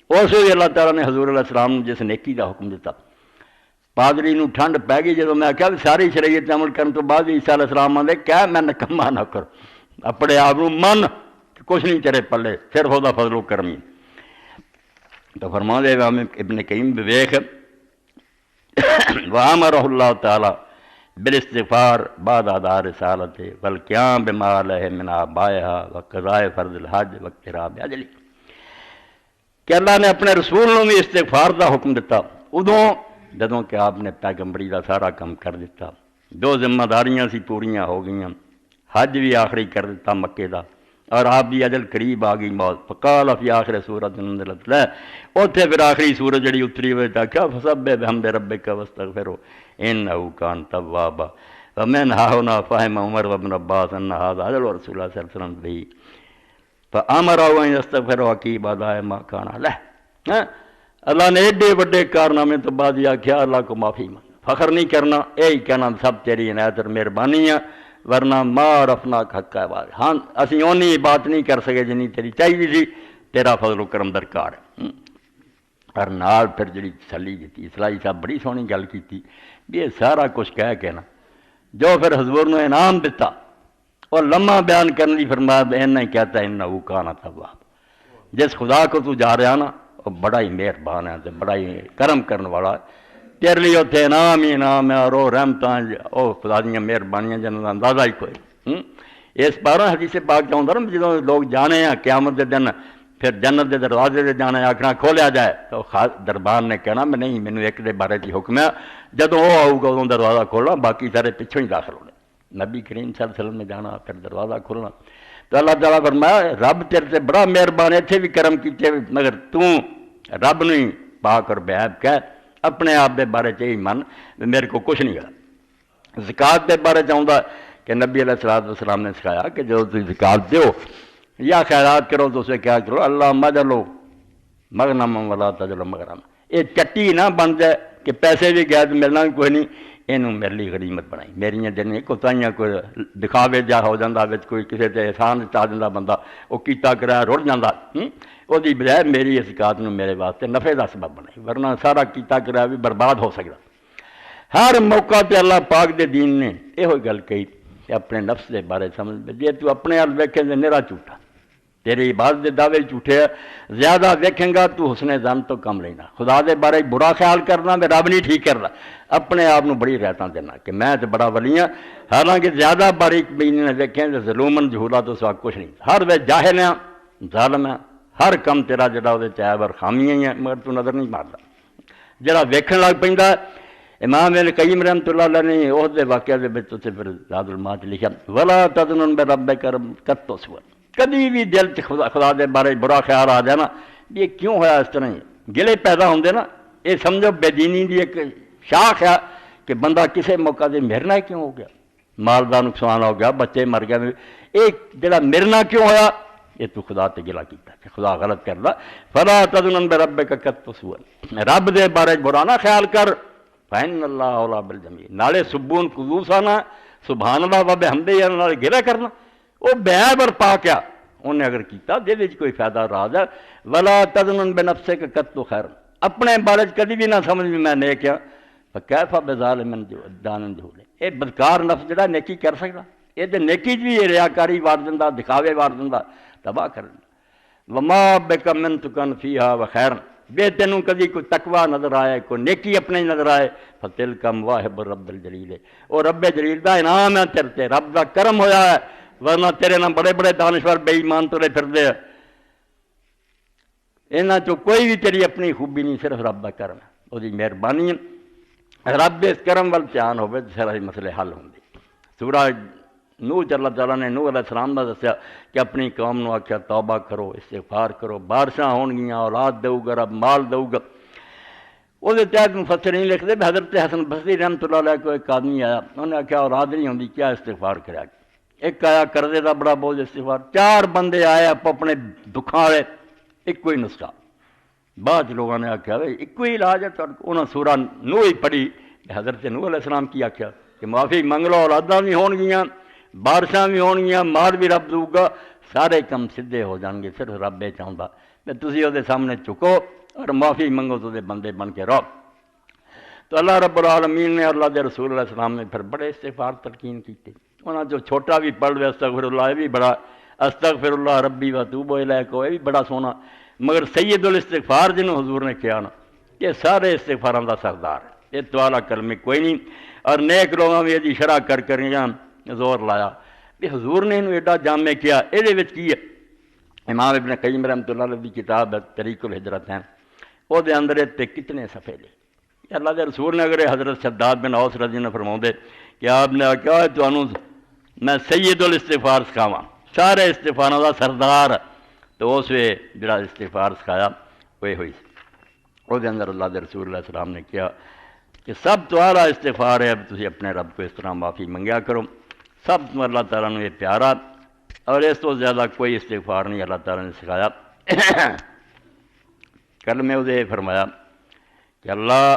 اس وقت اللہ تعالیٰ نے حضور علیہ السلام نے جس نیکی دا حکم دیتا. پادری نو ٹھنڈ پی گئی جدو میں کہا ساری شریعت عمل کرنے تو بعد عیسیٰ علیہ السلام آدھے کیا میں نکما نہ کر، اپنے آپ من کچھ نہیں تیرے پلے، صرف وہ فضل و کرم. تو فرما دے امام ابن قیم ویکھ وامرہ اللہ تعالیٰ بالاستغفار بعد اداء رسالت والقیام بما علیہ من آبائها وقضاء فرض الحج واقتراب اجلی. کہ اللہ نے اپنے رسول نے بھی استغفار دا حکم دیتا ادوں جدوں کہ آپ نے پیغمبری دا سارا کام کر دیتا، دو ذمہ داریاں سی پوریاں ہو گئیاں، حج بھی آخری کر دیتا مکے دا اور آپ دی اجل قریب آ گئی موت. فقال فی آخر سورۃ نزلت لہ اوتھے پھر آخری سورت جڑی اتری ہوئے تھا کیا فسبح بحمد ربک واستغفرہ انہ کان توابا. ومن ہاہنا فہم عمر وابن عباس ان ھذا اجل رسول اللہ صلی اللہ علیہ وسلم بھی فامرہ ان یستغفر وقیب اداء ما کان علیہ. اللہ نے ایڈے وڈے کارنامے تو بعد یہ آخیا اللہ کو معافی مانگ، فخر نہیں کرنا، یہی کہنا سب تیری عنایت اور مہربانی ہے، ورنہ مار اپنا حق ہے بات، ہاں اسی اونی بات نہیں کر سکے جنی تیری چاہیے سی، تیرا فضل و کرم درکار ہے۔ اور نال پھر جڑی تسلی دیتی اسلائی صاحب بڑی سونی گل کی بھی یہ سارا کچھ کہہ کے نا جو پھر حضور نے انعام دیتا اور لمحہ بیان کرنے کی فرمایا اینا ہی کہتا ہے انہو کان تواب، جس خدا کو تو جا رہا نا وہ بڑا ہی مہربان ہے بڑا ہی کرم کرنے والا ہے، تیرے لیے اتنے انعام ہی انعام ہے اور وہ رحمتاں وہ خدا دیا مہربانیاں جنہوں کا اندازہ ہی کوئی۔ اس بارہ حدیث پاک چاہتا نا جدوں لوگ جانے ہیں قیامت دے دن پھر جنت دے دروازے دے جانا آخنا کھولیا جائے تو دربار نے کہنا میں نہیں مینوں ایک دے بارے کی حکم ہے، جدوں وہ آؤ گا ادوں دروازہ کھولنا، باقی سارے پچھوں ہی داخل ہونے، نبی کریم صلی اللہ علیہ وسلم نے جانا پھر دروازہ کھولنا۔ تو اللہ تعالیٰ فرمایا رب تیرے سے بڑا مہربان ہے، اتنے بھی کرم کیتے مگر رب نہیں پاک اور بے عیب کہہ، اپنے آپ دے بارے چ ہی من میرے کو کچھ نہیں ہے۔ زکات دے بارے چاہتا کہ نبی علیہ السلام نے سکھایا کہ جو تم زکات دیو یا خیرات کرو تو اسے کیا کرو اللہ مجلو مغنم ولا تجلو مغرم، یہ چٹی نہ بن جائے کہ پیسے بھی گئے تو ملنا بھی کوئی نہیں، یہ میرے لیے غنیمت بنائی، میری دن کوتاہیاں کوئی دکھاوے جا ہو جاتا کوئی کسی سے احسان چاہ دینا بندہ وہ کیتا کرایا رڑ جاتا، وہ بجائے میری زکات میرے واسطے نفع کا سبب بنائی، ورنہ سارا کیتا کرایا بھی برباد ہو سکتا۔ ہر موقع تے اللہ پاک دے دین نے یہ گل کہی کہ اپنے نفس دے بارے سمجھ جی تو اپنے حال ویکھے تو نیرا جھوٹا، تیری عبادت دے دعوے جھوٹے ہے، زیادہ ویکھیں گا تو حسن ظن تو کم لینا، خدا دے بارے برا خیال کرنا میں رب نہیں ٹھیک کرنا، اپنے آپ کو بڑی رعایتاں دینا کہ میں تو بڑا ولی ہاں، حالانکہ زیادہ باریک بینی نے ویکھیں تو ظلومن جہولا تو سوا کچھ نہیں، ہر وے جاہل ہے ظالم ہے، ہر کم تیرا جڑا وہ عیب اور خامیاں ہی ہیں مگر تو نظر نہیں مارتا، جڑا ویکھن لگ پیندا امام ابن قیم رحمۃ اللہ علیہ نے اس دے واقعے دے وچ تے پھر زاد المعاد لکھا ولا تظن بربک قط سوء، کبھی بھی دل چ خدا دے بارے برا خیال آ جائے نا یہ کیوں ہوا اس طرح گلے پیدا ہوندے نا، یہ سمجھو بے دینی دی ایک شاخ ہے کہ بندہ کسے موقع دے مرنا کیوں ہو گیا، مال دا نقصان ہو گیا، بچے مر گئے، ایک جڑا مرنا کیوں ہوا یہ تو خدا تے گلا کیتا کہ خدا غلط کردا، فلا تظن بربک قط سوء، رب دے بارے برا نہ خیال کر، فإن اللہ اولا بالجمیع، نالے سبون قدوس آنا سبحان اللہ و بحمدہ نالے گلہ کرنا، وہ بے عیب اور پاک ہے، انہیں اگر کیتا دے وچ کوئی فائدہ راز ہے، ولا تظن بنفسک قط خیر، اپنے بارے کبھی بھی نہ سمجھ بھی میں نیک ہاں، فکیف بظالم دان جھولے، یہ بدکار نفس جڑا نیکی کر سکتا، یہ تے نیکی بھی یہ ریاکاری وار دیندا دکھاوے وار دیندا تباہ کر دیندا، وما بک من تکن فیہا وخیر، بے تینوں کدی کوئی تقوی نظر آئے کوئی نیکی اپنے نظر آئے فتلک مواہب رب الجلیل، اور رب جلیل دا انعام ہے تیرے تے، رب دا کرم ہویا ہے، ورنہ تیرے نام بڑے بڑے دانشور بے ایمان تلے پھردے ہیں، انہاں چوں کوئی بھی تیری اپنی خوبی نہیں، صرف رب دا کرم ہے، وہ دی مہربانی ہے، رب اس کرم وال دھیان ہوئے تو سارے مسئلے حل ہوندے۔ سورہ نوح اللہ تعالیٰ نے نوح علیہ السلام کا دسیا کہ اپنی قوم نو آخیا توبہ کرو استغفار کرو، بارشاں ہون گیاں، اولاد دو گا رب، مال دو گا، وہ تحت مفسرین لکھتے بھی حضرت حسن بصری رحمۃ اللہ علیہ کو ایک آدمی آیا، انہوں نے آخیا اولاد نہیں ہوندی کیا استغفار کریا، ایک آیا قرضے دا بڑا بوجھ استغفار، چار بندے آئے آپ اپنے دکھاں والے ایک کوئی نسخہ، بعد لوگوں نے آخیا بھائی ایک ہی علاج ہے، انہوں نے سورہ نوح ہی پڑھی، حضرت نوح علیہ السلام کی آخیا کہ معافی منگ لو، اولاداں بھی ہون گیاں، بارشاں بھی ہون گیاں، مال بھی رب دوں گا، سارے کم سدھے ہو جان گے، صرف رب یہ چاہتا کہ تسی وہ سامنے چکو اور معافی منگو تو بندے بن کے رہو۔ تو اللہ رب العالمین نے اللہ دے رسول علیہ السلام نے پھر بڑے استغفار تلقین کیتے، انہاں جو چھوٹا بھی پڑھ لے استغفر اللہ، یہ بھی بڑا استغفر اللہ ربی واتوب الیہ کو، یہ بھی بڑا سونا، مگر سید الاستغفار جنہوں حضور نے کیا نا یہ سارے استغفاراں دا سردار ہے، یہ تو اعلیٰ کلمے کوئی نہیں، اور نیک لوگوں بھی یہ شرح کر زور لایا کہ حضور نے انہوں ایڈا جامع کیا، یہ کی ہے امام ابن قیم رحمۃ اللہ علیہ کی کتاب ہے طریق الہجرت ہیں، وہ دے اندر تے کتنے صفحے لے، اللہ دے رسول نے اگر حضرت شداد بن اوس رضی اللہ فرماؤں دے کہ آپ نے کہا ہے تو میں سید الاستغفار سکھاواں، سارے استغفاراں دا سردار، تو اس وے جڑا استغفار سکھایا وہ ہوئی، وہ دے اندر اللہ دے رسول علیہ السلام نے کیا کہ سب تو اعلیٰ استغفار ہے تسی اپنے رب کو اس طرح معافی منگیا کرو، سب تو اللہ تعالیٰ نے یہ پیارا، اور اس تو زیادہ کوئی استغفار نہیں اللہ تعالیٰ نے سکھایا۔ کل میں اسے فرمایا کہ اللہ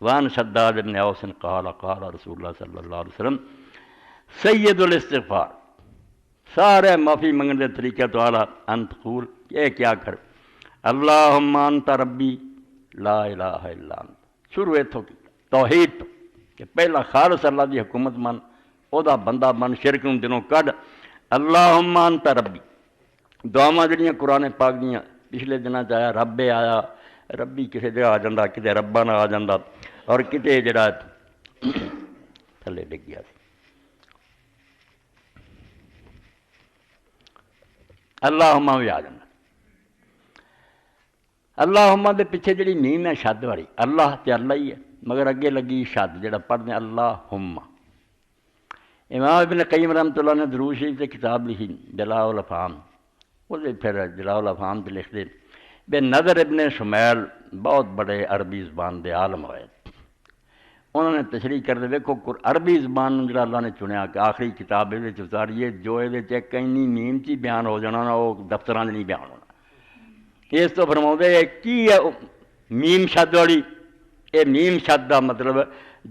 وان شداد ابن اوس قال قال رسول اللہ صلی اللہ علیہ وسلم سید الاستغفار، سارے معافی منگنے کے طریقے تو اعلیٰ انت قول، یہ کیا کر اللہم انت ربی لا الہ الا انت، شروع اتوں کی توحید تو کہ پہلا خالص اللہ دی حکومت من، او دا بندہ من، شرک نوں دنوں کڈ، اللہم انت ربی۔ دعاواں جڑیاں قرآن پاک دیاں پچھلے دنوں آیا رب آیا، ربی کسی جگہ آ جاندہ، کتے ربانہ آ جاندہ، اور کتے جڑا تھلے ڈگ گیا سی۔ اللہم بھی آ جاندہ، اللہم دے پیچھے جڑی میم ہے شد والی، اللہ تے اللہ ہی ہے، مگر اگے لگی شد جڑا پڑھنے اللہم۔ امام ابن قیم رحمۃ اللہ نے درود شریف سے کتاب لکھی جلاء الافہام، وہ پھر جلاء الافہام تے لکھ دے بے نظر ابن شمیل بہت بڑے عربی زبان دے عالم ہوئے، انہوں نے تشریح کر دے ویکھو عربی زبان جڑا اللہ نے چنیا کہ آخری کتاب یہ اتاریے جو یہ کہیں میم چی بیان ہو جانا نا، وہ دفتران نہیں بیان ہونا۔ اس تو فرماؤں دے کی ہے میم شد والی، یہ میم شد دا مطلب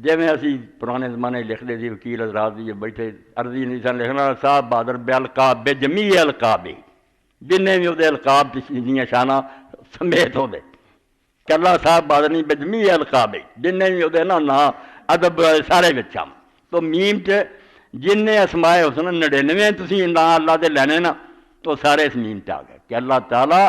جی میں اسی پرانے زمانے لکھ دے سی وکیل حضرات جی بیٹھے عرضی نہیں سن لکھنا صاحب بہادر بے القاب بے جمیع القاب، جن بھی وہ القاب دیاں شانہ سمیت ہو دے کلا صاحب بہادر نہیں بے جمیع القاب، جن بھی وہ نا ادب سارے بچام تو میم چ جن اسمائے حسن 99 تسی نا اللہ دے لینے نا تو سارے اس میم چ آ گئے کہ اللہ تعالیٰ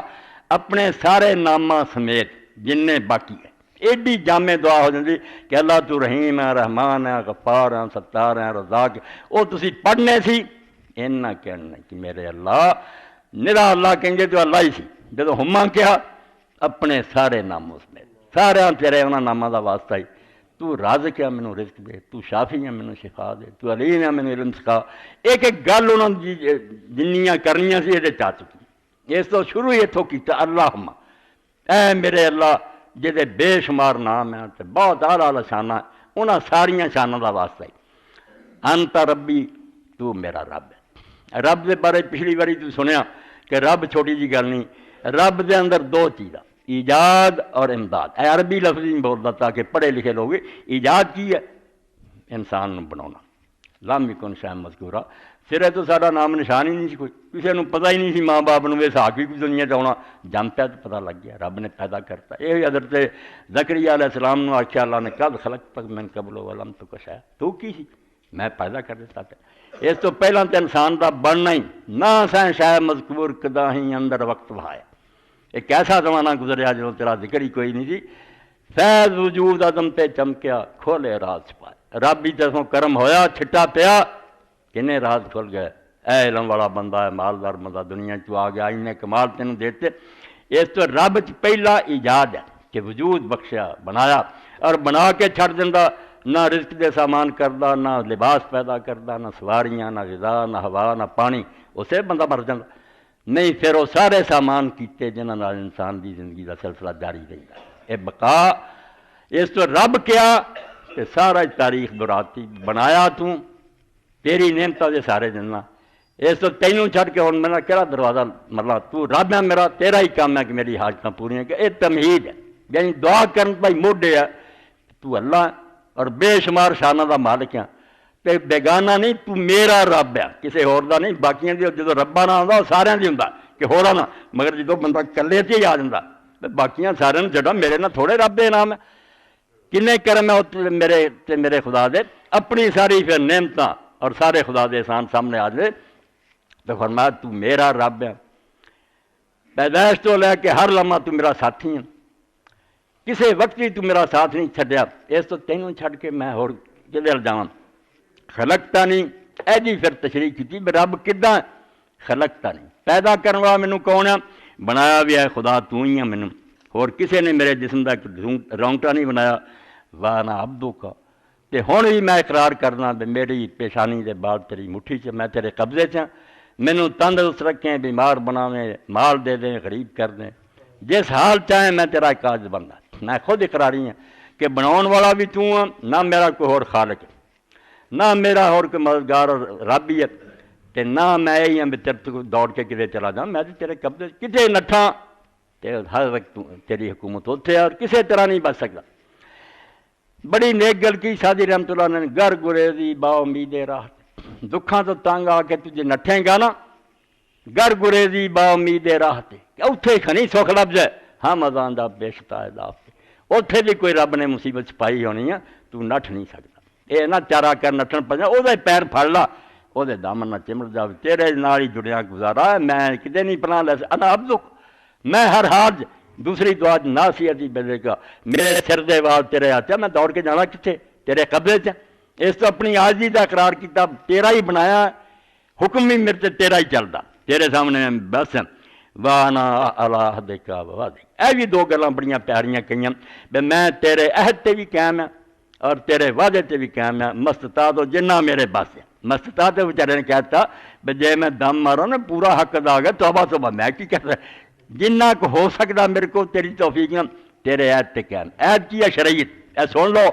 اپنے سارے نامہ سمیت جن باقی ہے ایڈی جامع دعا ہو جاتی کہ اللہ تو رحیم ہے، رحمان ہے، غفار ہے، ستار ہے، رزاق، وہ تسی پڑھنے سی اینا کہنا کہ میرے اللہ نرا اللہ کہیں گے تو اللہ ہی سی، جب ہما کیا اپنے سارے ناموں سمیت سارے تیرے انہاں نامہ دا واسطہ ہی، تو رازق ہے مینوں رزق دے، تو شافی ہے مینوں شفا دے، تو علیم ہے مینوں علم سکھا، ایک ایک گل انہوں نے جنیاں کرنیاں سی یہ چاہ چکی۔ اس تو شروع ہی اتوں کیتا اللہم، اے میرے اللہ جہدے بے شمار نام ہیں تے بہت اعلیٰ اعلیٰ شانہ انہاں ساریاں شانوں دا واسطہ ہی، انت ربی تو میرا رب ہے۔ رب دے بارے پچھلی باری تو سنیا کہ رب چھوٹی جی گل نہیں، رب دے اندر دو چیزاں ایجاد اور امداد، اے عربی لفظ نہیں بولتا تاکہ پڑھے لکھے لوگ ایجاد کی ہے انسان بنانا، لم یکن شیئا مذکورا، سرے تو سارا نام نشان ہی نہیں سی کوئی، کسی نے پتہ ہی نہیں سی ماں باپ نے اسحاق بھی دنیا چاہنا جم پیا تو پتہ لگ گیا رب نے پیدا کرتا۔ یہ حضرت زکریا علیہ السلام نے آخیا اللہ نے قد خلقتک من قبل ولم تک شیئا، تو کی سی میں پیدا کر دیتا تھا۔ اس تو پہلا تو انسان دا بننا ہی نہ سائیں شاید مذکور کدا ہی اندر وقت بہایا، ایک ایسا زمانہ گزریا جو تیرا ذکر ہی کوئی نہیں سی، فیض وجود عدم تے چمکیا کھولے راز چھپائے، رب ہی تسوں کرم ہویا چھٹا پیا کنے راز کھل گئے، اے علم والا بندہ ہے مالدار بندہ دنیا چ آ گیا، انہیں کمال تینوں دیتے۔ اس تو رب چ پہلا ایجاد ہے کہ وجود بخشیا بنایا اور بنا کے چھڑ دیندہ، نہ رزق دے سامان کردہ، نہ لباس پیدا کردہ، نہ سواریاں، نہ غذا، نہ ہوا، نہ پانی، اسے بندہ مر جاندہ نہیں، پھر وہ سارے سامان کیتے جنہاں نال انسان دی زندگی دا سلسلہ جاری رہتا اے بقا۔ اس تو رب کیا کہ سارا تاریخ دراتی بنایا تو تیری نعمتاں دے سارے جنہ، اس تو تینوں چھڑ کے ہن میرا کہڑا دروازہ مرلا، تو رب ہے میرا، تیرا ہی کام ہے کہ میری حاجتاں پوریاں کہ یہ تمہید ہے، یعنی دعا کرن بھائی موڈے ہے تو اللہ اور بے شمار شانہ دا مالک ہے تے بیگانہ نہیں، تو میرا رب ہے کسی ہور دا نہیں، باقیاں دی جدو ربا نہ آندا سارے دی ہوندا کہ ہورا نہ، مگر جدو بندہ کلے تے ہی آ جاندا تے باقیاں سارے نوں چھڈا میرے نہ تھوڑے رب دے نام ہے، کنے کرم ہے میرے خدا دے، اپنی ساری پھر نعمتاں اور سارے خدا دے احسان سامنے آ جائے تو فرمایا تو میرا رب ہے، پیدائش تو لے کے ہر لمحہ تو میرا ساتھی ہے، کسی وقت بھی تو میرا ساتھ نہیں چھڈیا، اس تو تینوں چھڈ کے میں ہور کدے جاواں، خلقتا نہیں، اے جی پھر تشریح کی رب کداں خلقتا نہیں، پیدا کرنے والا مینوں کون ہے، بنایا بھی ہے خدا تو ہی ہے مینوں، اور کسی نے میرے جسم کا رونگٹا نہیں بنایا، وانا عبدک، تے ہن بھی میں اقرار کرنا بھی میری پیشانی دے بال تیری مٹھی چ، میں تیرے قبضے چ، مینوں تندرست رکھیں، بیمار بناویں، مال دے دیں، غریب کر دیں، جس حال چاہیں میں تیرا ایک عاجز بندہ، میں خود اقراری ہوں کہ بناؤن والا بھی تو ہاں، نہ میرا کوئی اور خالق ہے، نہ میرا اور کوئی مددگار اور رب ہی ہے، تے نہ میں یہ ہاں بھی تیرے کو دوڑ کے کدے چلا جاؤں، میں تیرے قبضے کتے نٹھاں تے ہر وقت تیری حکومت اتنے ہے اور کسی طرح نہیں بچ سکتا۔ بڑی نیک گل کی سادی رحمت اللہ نے، گر گریزی با امید راہ، دکھاں تو تنگ آ کے تجھے نٹھیں گا نا، گر گریزی با امید راہ تے اتھے کھنی سکھ لب جائے، ہم ازاں دا بے شتائے دافتے، اتھے بھی کوئی رب نے مصیبت پائی ہونی ہے، تو نٹھ نہیں سکتا۔ یہ نہ چارا کر نٹن پجا، وہ پیر پھڑ لا، وہ دامن نہ چمڑ جا، تیرے نال ہی جڑیاں گزارا ہے، میں کدے نہیں پناہ لے سکتا، انا عبدک، میں ہر حال دوسری دعا ناصیتی بلے کا، میرے سر دے وال تیرے آتے، میں دوڑ کے جانا کتنے تیرے قبضے چ، اس تو اپنی عاجزی دا اقرار کیتا، تیرا ہی بنایا، حکم بھی میرے تیرا ہی چلدا، تیرے سامنے بس وانا اللہ دے کا وعدے۔ اے بھی دو گلاں بڑیاں پیاریاں کہیاں، میں تیرے عہد تے بھی قائم ہاں اور تیرے وعدے تے بھی قائم ہاں، مستطاعت جنہ میرے بس ہے۔ مستطاعت بیچارے نے کہتا جے میں دم مارا نا پورا حق ادا گیا، توبہ توبہ میں کی کہتا جنہ کو ہو سکتا میرے کو تیری توفیق نہ تیرے عہد تے قائم۔ عہد کی ہے شریعت، اے سن لو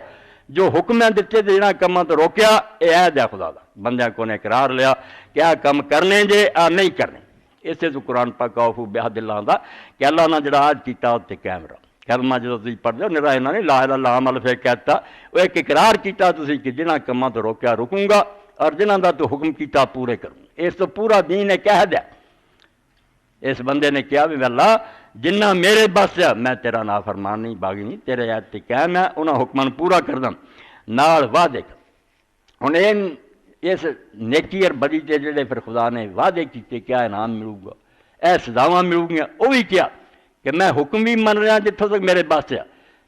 جو حکم دیتے جنہاں کماں تو روکیا، اے عہد ہے خدا دا، بندیاں کو نے اقرار لیا کہ آ کم کرنے جے آ نہیں کرنے۔ اسے تو قرآن پاک اوفو بعہد اللہ دا کہ اللہ نے جڑا عہد کیتا تے قائم رہو۔ کلمہ جدو تسی پڑھ دو نرا انہاں نے لا الہ الا اللہ عمل پھر کہتا، وہ ایک اقرار کیتا تسی کہ جنہاں کماں تو روکیا رکوں گا اور جنہاں دا تو حکم کیتا پورے کروں۔ اس تو پورا دین ایک عہد ہے۔ اس بندے نے کیا بھی اللہ جنہ میرے بس ہے میں تیرا نافرمان نہیں باغی نہیں، تیرے عہد تے قائم ہے، انہاں حکمان پورا کردم نال وعدے کر۔ ہن اس نیکی اور بدی تے جڑے پھر خدا نے وعدے کیتے کیا انعام ملوں گا، اے سزاواں ملوں گیاں، وہ بھی کیا کہ میں حکم بھی من رہا جتوں تک میرے بس ہے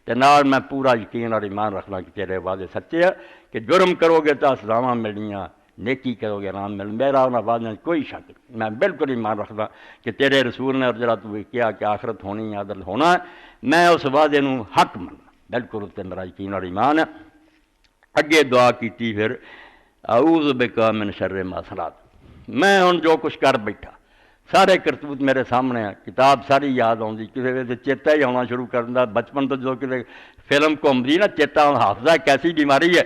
تے نال میں پورا یقین اور ایمان رکھنا کہ تیرے وعدے سچے ہے کہ جرم کرو گے تو سزاواں ملنیاں، نیکی کرو گے انعام مل، میرا انہاں وعدے کوئی شک نہیں، میں بالکل ایمان رکھدا کہ تیرے رسول نے اور جڑا تو کیا کہ آخرت ہونی عدل ہونا ہے، میں اس وعدے نوں حق مننا، بالکل اس تے میرا یقین اور ایمان ہے۔ اگے دعا کیتی پھر اعوذ بک من شر ما صنعت، میں ہن جو کچھ کر بیٹھا سارے کرتوت میرے سامنے ہیں، کتاب ساری یاد آتی، کسی ویسے چیتا ہی آنا شروع کر دیا، بچپن تو جو کسی فلم گھومتی نا چیتا حافظہ ایک ایسی بیماری ہے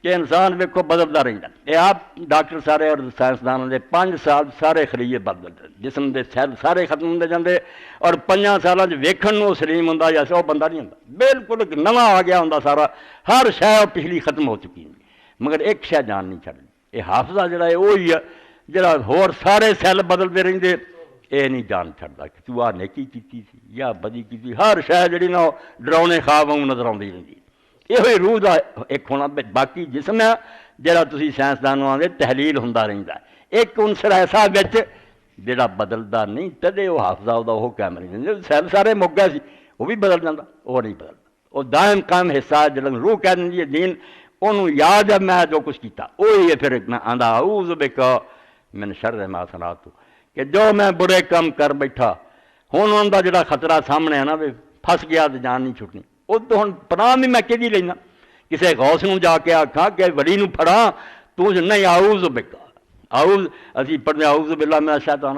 کہ انسان ویکھو بدلتا رہتا۔ یہ آپ ڈاکٹر سارے اور سائنسدانوں کے 5 سال سارے خلیے بدلتے، جسم کے سیل سارے ختم ہوتے جاتے اور 5 سالوں ویکھن نوں سلیم ہوں جیسے وہ بندہ نہیں ہوتا، بالکل ایک نواں آ گیا ہوں سارا، ہر شے پچھلی ختم ہو چکی ہے، مگر ایک شے جان نہیں چھڈنی۔ یہ حافظہ جڑا ہے وہی ہے جڑا ہور سارے سیل بدلتے رہتے، یہ نہیں جان چھڈتا کہ تو آ نیکی کیتی سی یا بدی کیتی، ہر شے جڑی نا ڈراؤنے خواب واگ نظر آتی رہتی ہے۔ یہ روح کا ایک ہونا، باقی جسم ہے جڑا تسی سائنسدانوں آدھے تحلیل ہوندا رہتا ہے، ایک عنصر ایسا وچ جڑا بدلتا نہیں، تدے وہ حافظہ وہ قائم نہیں رہتا، سیل سارے مک گئے سی وہ بھی بدل جاتا، وہ نہیں بدلتا، وہ دائم قائم حصہ جڑا روح کہہ دینی ہے دین، انہوں یاد ہے میں جو کچھ کیتا، وہی ہے پھر میں آندا اعوذ بک من شر ما صنعت، کہ جو میں برے کام کر بیٹھا ہن ان دا جڑا خطرہ سامنے ہے نا بھی پھس گیا تو جان نہیں چھٹنی، وہ تو ہن پناہ بھی میں کدی لینا، کسے غوث نوں جا کے آکھاں کہ ولی نوں پھڑاں تو نہیں اعوذ بک، اعوذ اسی پڑھنے اعوذ باللہ من الشیطان،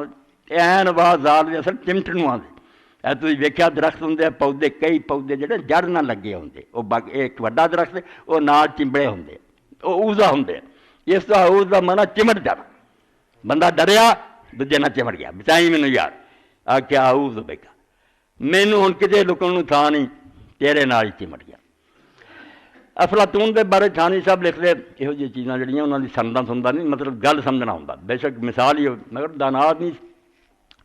این آواز آل اصل چمٹن نوں آندے، اے تسی ویکھیا درخت ہوندے پودے، کئی پودے جڑے جڑ نہ لگے ہوندے، وہ باقی ایک وڈا درخت وہ نال چمبڑے ہوندے، وہ اوزا ہوندے، اس دا اعوذ دا معنی چمٹ جانا، بندہ ڈریا دوجے نہ چمٹ گیا، بچائی مینوں یار آکھیا اعوذ بک، مینوں ہن کتے لکن نوں تھا نہیں، تیرے نال ہی چمٹ گیا۔ افلاطون دے بارے چھانی صاحب لکھتے یہو جی چیزاں جڑیاں انہاں دی سندا سندا نہیں، مطلب گل سمجھنا ہوندا، بے شک مثال ہی مگر دانا آدمی۔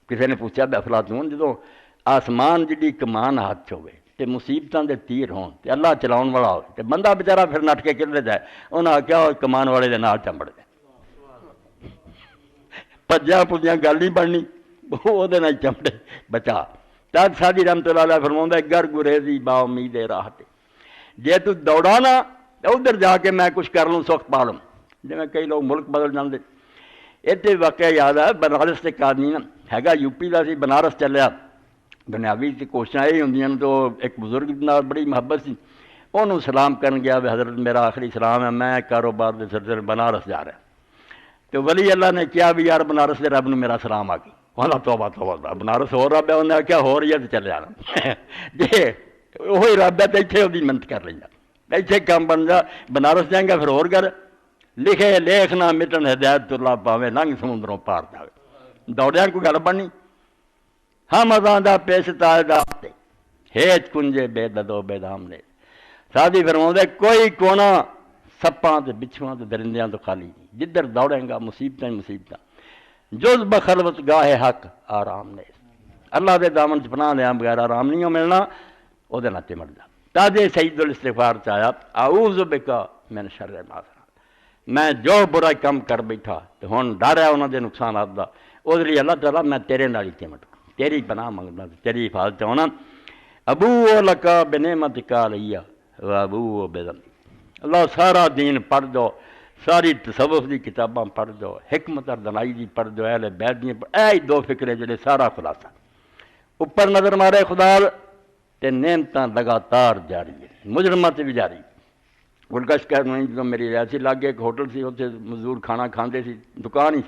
کسی نے پوچھا بھی افلاطون جدوں آسمان جڑی کمان ہاتھ ہوے تے مصیبتاں دے تیر ہون تے اللہ چلاؤن والا ہوے تے بندہ بیچارہ پھر نٹ کے کدھر جائے، انہاں آکھیا کمان والے دے نال چمبڑ گئے، پجا پجیاں گل نہیں بننی، وہ دے نال چمڑے بچا۔ تاج سادی رحمت اللہ علیہ فرماوندا ہے گر گریزی با امید راہ تے، جے تو دوڑا نا ادھر جا کے میں کچھ کر لوں سخت پا لوں، جویں کئی لوگ ملک بدل جاندے۔ اتنے واقعہ یاد ہے بنارس سے ایک آدمی نا ہے یو پی کا سی، بنارس چلیا، دنیاوی کوششاں یہ ہوں تو ایک بزرگ نال بڑی محبت سی، انہوں سلام کرن گیا بھی حضرت میرا آخری سلام ہے، میں کاروبار کے سلسلے بنارس جا رہا، تو ولی اللہ نے کیا بھی یار بنارس کے رب نے میرا سلام آ گئی، کہا توبہ توبہ بنارس ہو رب ہے، انہیں آخیا ہو رہی ہے تو چلے جانا، جی وہی رب ہے تو اتنے وہی منت کر لینا، اتنے کام بن جا، بنارس جائیں گا پھر اور گھر لکھے لیکھ نہ مٹن ہدایت اللہ پاوے لنگ سمندروں پار جاوے دوڑیاں کوئی گل بننی ہم ازاں دا پیش تاجدار تے ہیچ کنجے بے ددو بے دام نے سادی فرماؤں کوئی کونا سپاں تے بچھواں تے درندیاں تو خالی نہیں جدھر دوڑیں گا مصیبتیں مصیبتیں جز بخلوت گاہ حق آرام نے اللہ دے دامن چ پناہ لیاں بغیر آرام نہیں ملنا او دے نال چمڑ جا تاجے سید الاستغفار چایا اعوذ بکا من شر ما صنعت میں جو برا کم کر بیٹھا تے ہن ڈر ہے انہاں دے نقصانات دا او لیے اللہ تعالیٰ میں تیرے نال ہی چمٹ تیری پناہ منگدا تیری حفاظت چاہنا ابو لکا بنعمتک علیہ و ابو بذنبی اللہ سارا دین پڑھ دو ساری تصوف دی کتاباں پڑھ دو حکمت اور دنائی دی پڑھ دو اہل بیت دی پڑھ اے دو فکرے جڑے سارا خلاصہ اوپر نظر مارے خدا تے نعمتاں لگاتار جاری ہے مجرمہ تے بھی جاری گلکش کہہ رہی جدوں میری ریاسی لاگے ایک ہوٹل سی اتنے مزدور کھانا کھاندے سی دکان ہی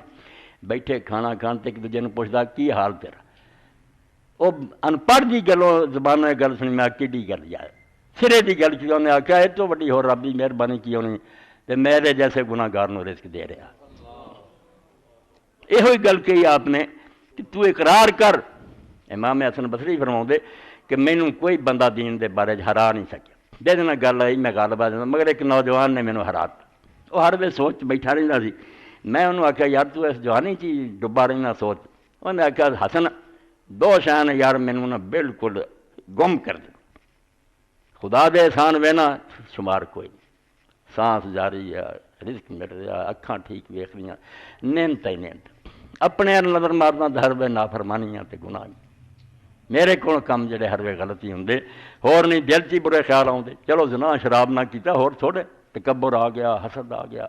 بیٹھے کھانا کھان تے ایک دوجے نوں پوچھدا کی حال تیرا وہ ان پڑھ دی گلوں زبانوں گل سنی میں کیڈی گل جائے سرے دی گل کی انہیں آخیا اے تو وڈی ہو رب دی مہربانی کی انہیں تے میرے جیسے گناہ گار نوں رزق دے رہا یہ ہوئی گل کہی آپ نے کہ تو اقرار کر امام حسن بصری فرماؤں دے کہ مینوں کوئی بندہ دین دے بارے ہرا نہیں سکیا دے دینا گل آئی میں غالب آ جانا مگر ایک نوجوان نے مینوں ہرا وہ ہر ویلے سوچ بیٹھا رہندا سی میں انہوں آخیا یار تو اس جوانی چ ڈبا رہنا سوچ انہیں آخیا حسن دو شان یار مینوں نہ بالکل گم کر دے خدا دے احسان وینا شمار کوئی نہیں سانس جاری ہے رزق مل رہا اکھاں ٹھیک ویکھ رہی نعمت ہی نعمت اپنے نظر مارنا تو ہر وے نافرمانیاں تے گناہ میرے کو کم جڑے ہر وے غلطی ہوں ہور نہیں دل چ برے خیال آتے چلو زنا شراب نہ کیتا ہور تھوڑے تکبر آ گیا حسد آ گیا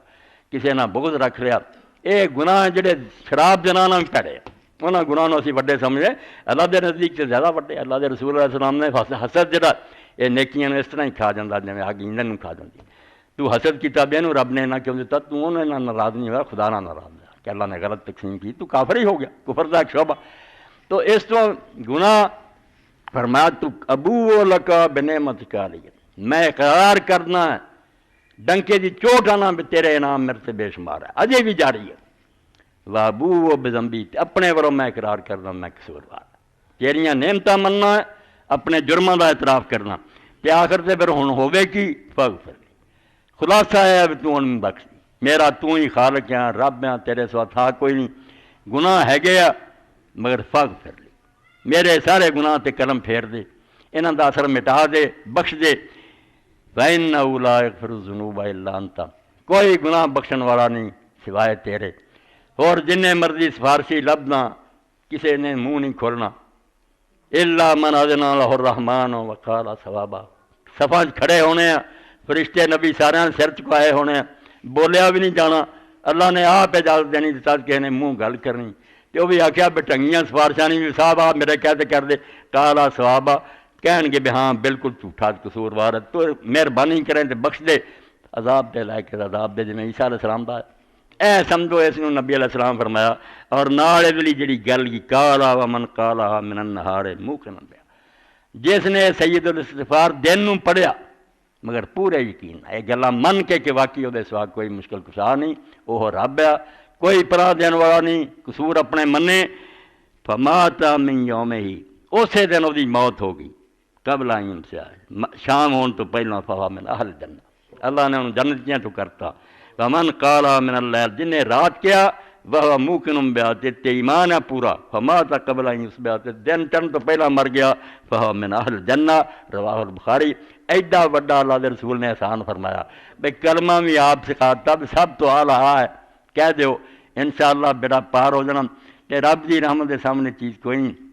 کسی نہ بغض رکھ لیا یہ گناہ جڑے شراب جنانا بھی پیڑے انہاں گناہ اسی وڈے سمجھے اللہ دے نزدیک سے زیادہ وڈے اللہ دے رسول علیہ السلام نے حسد جڑا یہ نیکیاں اس طرح ہی کھا جاتا جی آگ ایندھن کھا جاتی تو حسد کیتا بے نو رب نے نہ کیوں دیتا تو انہیں نہ ناراض نہیں ہوا خدا نہ ناراض ہوا کہ اللہ نے غلط تقسیم کی تو کافر ہی ہو گیا کفر دا ایک شعبہ تو اس تو گناہ فرمایا تو ابو لکا بنعمتک علیہ میں اقرار کرنا ہے ڈنکے دی چوٹ آنا بھی تیرے انعام میرے سے بے شمار ہے اجے بھی جاری ہے وابو بذنبی اپنے وروں میں اقرار کرنا میں قصوروار تیریاں نعمتاں مننا ہے اپنے جرماں دا اعتراف کرنا کہ آخر سے پھر ہن ہوے کی فغفر لی خلاصہ ہے اب تو ہن بخش میرا تو ہی خالق ہے رب ہے تیرے سوا تھا کوئی نہیں گناہ ہے گیا مگر فغفر لی میرے سارے گناہ تے قلم پھیر دے انہاں دا اثر مٹا دے بخش دے فَإِنَّهُ لَا يَغْفِرُ الذُّنُوبَ إِلَّا أَنْتَ کوئی گناہ بخشن والا نہیں سوائے تیرے اور جنہیں مرضی سفارشی لبنا کسی نے منہ نہیں کھولنا الا من اذن له الرحمن وقال ثوابا صفاں کھڑے ہونے ہیں فرشتے نبی سارے سر چکائے ہونے ہیں بولیا بھی نہیں جانا اللہ نے آپ اجازت دینی تاکہ کسی نے منہ گل کرنی تو بھی آخیا بٹنگیاں سفارشاں نہیں صاحب آپ میرے کہتے کر دے قال ثوابا کہن گے بھی ہاں بالکل جھوٹا قصوروار ہے تو مہربانی کریں تو بخش دے عذاب دے لائے کہ عذاب دے جنہیں عیسیٰ علیہ السلام دا اے سمجھو اس نے نبی علیہ السلام فرمایا اور نال ادلی جڑی گل کی کالا ومن کالا من النہار موقن پیا جس نے سید الاستغفار دن نوں پڑھیا مگر پورے یقین یہ گلاں من کے واقعی وہ سوا کوئی مشکل کشا نہیں وہ رب ہے کوئی پناہ دین والا نہیں قصور اپنے منے فمات من یوم ہی اسی دن وہ موت ہو گئی قبل ان سے شام ہون تو پہلا فہو من اہل جنت اللہ نے انہوں جنتیاں تو کرتا ومن قالا من اللیل جن نے رات کیا وہ موقن بیات تے ایمان ہے پورا فمات قبل ان یصبح دن چن تو پہلا مر گیا فہو من اہل جنہ رواہ البخاری ایڈا وڈا اللہ دے رسول نے احسان فرمایا بھئی کلمہ بھی آپ سکھاتا سب تو اعلیٰ ہے کہہ دیو انشاءاللہ بیڑا پار ہو جانا کہ رب دی رحمت دے سامنے چیز کوئی نہیں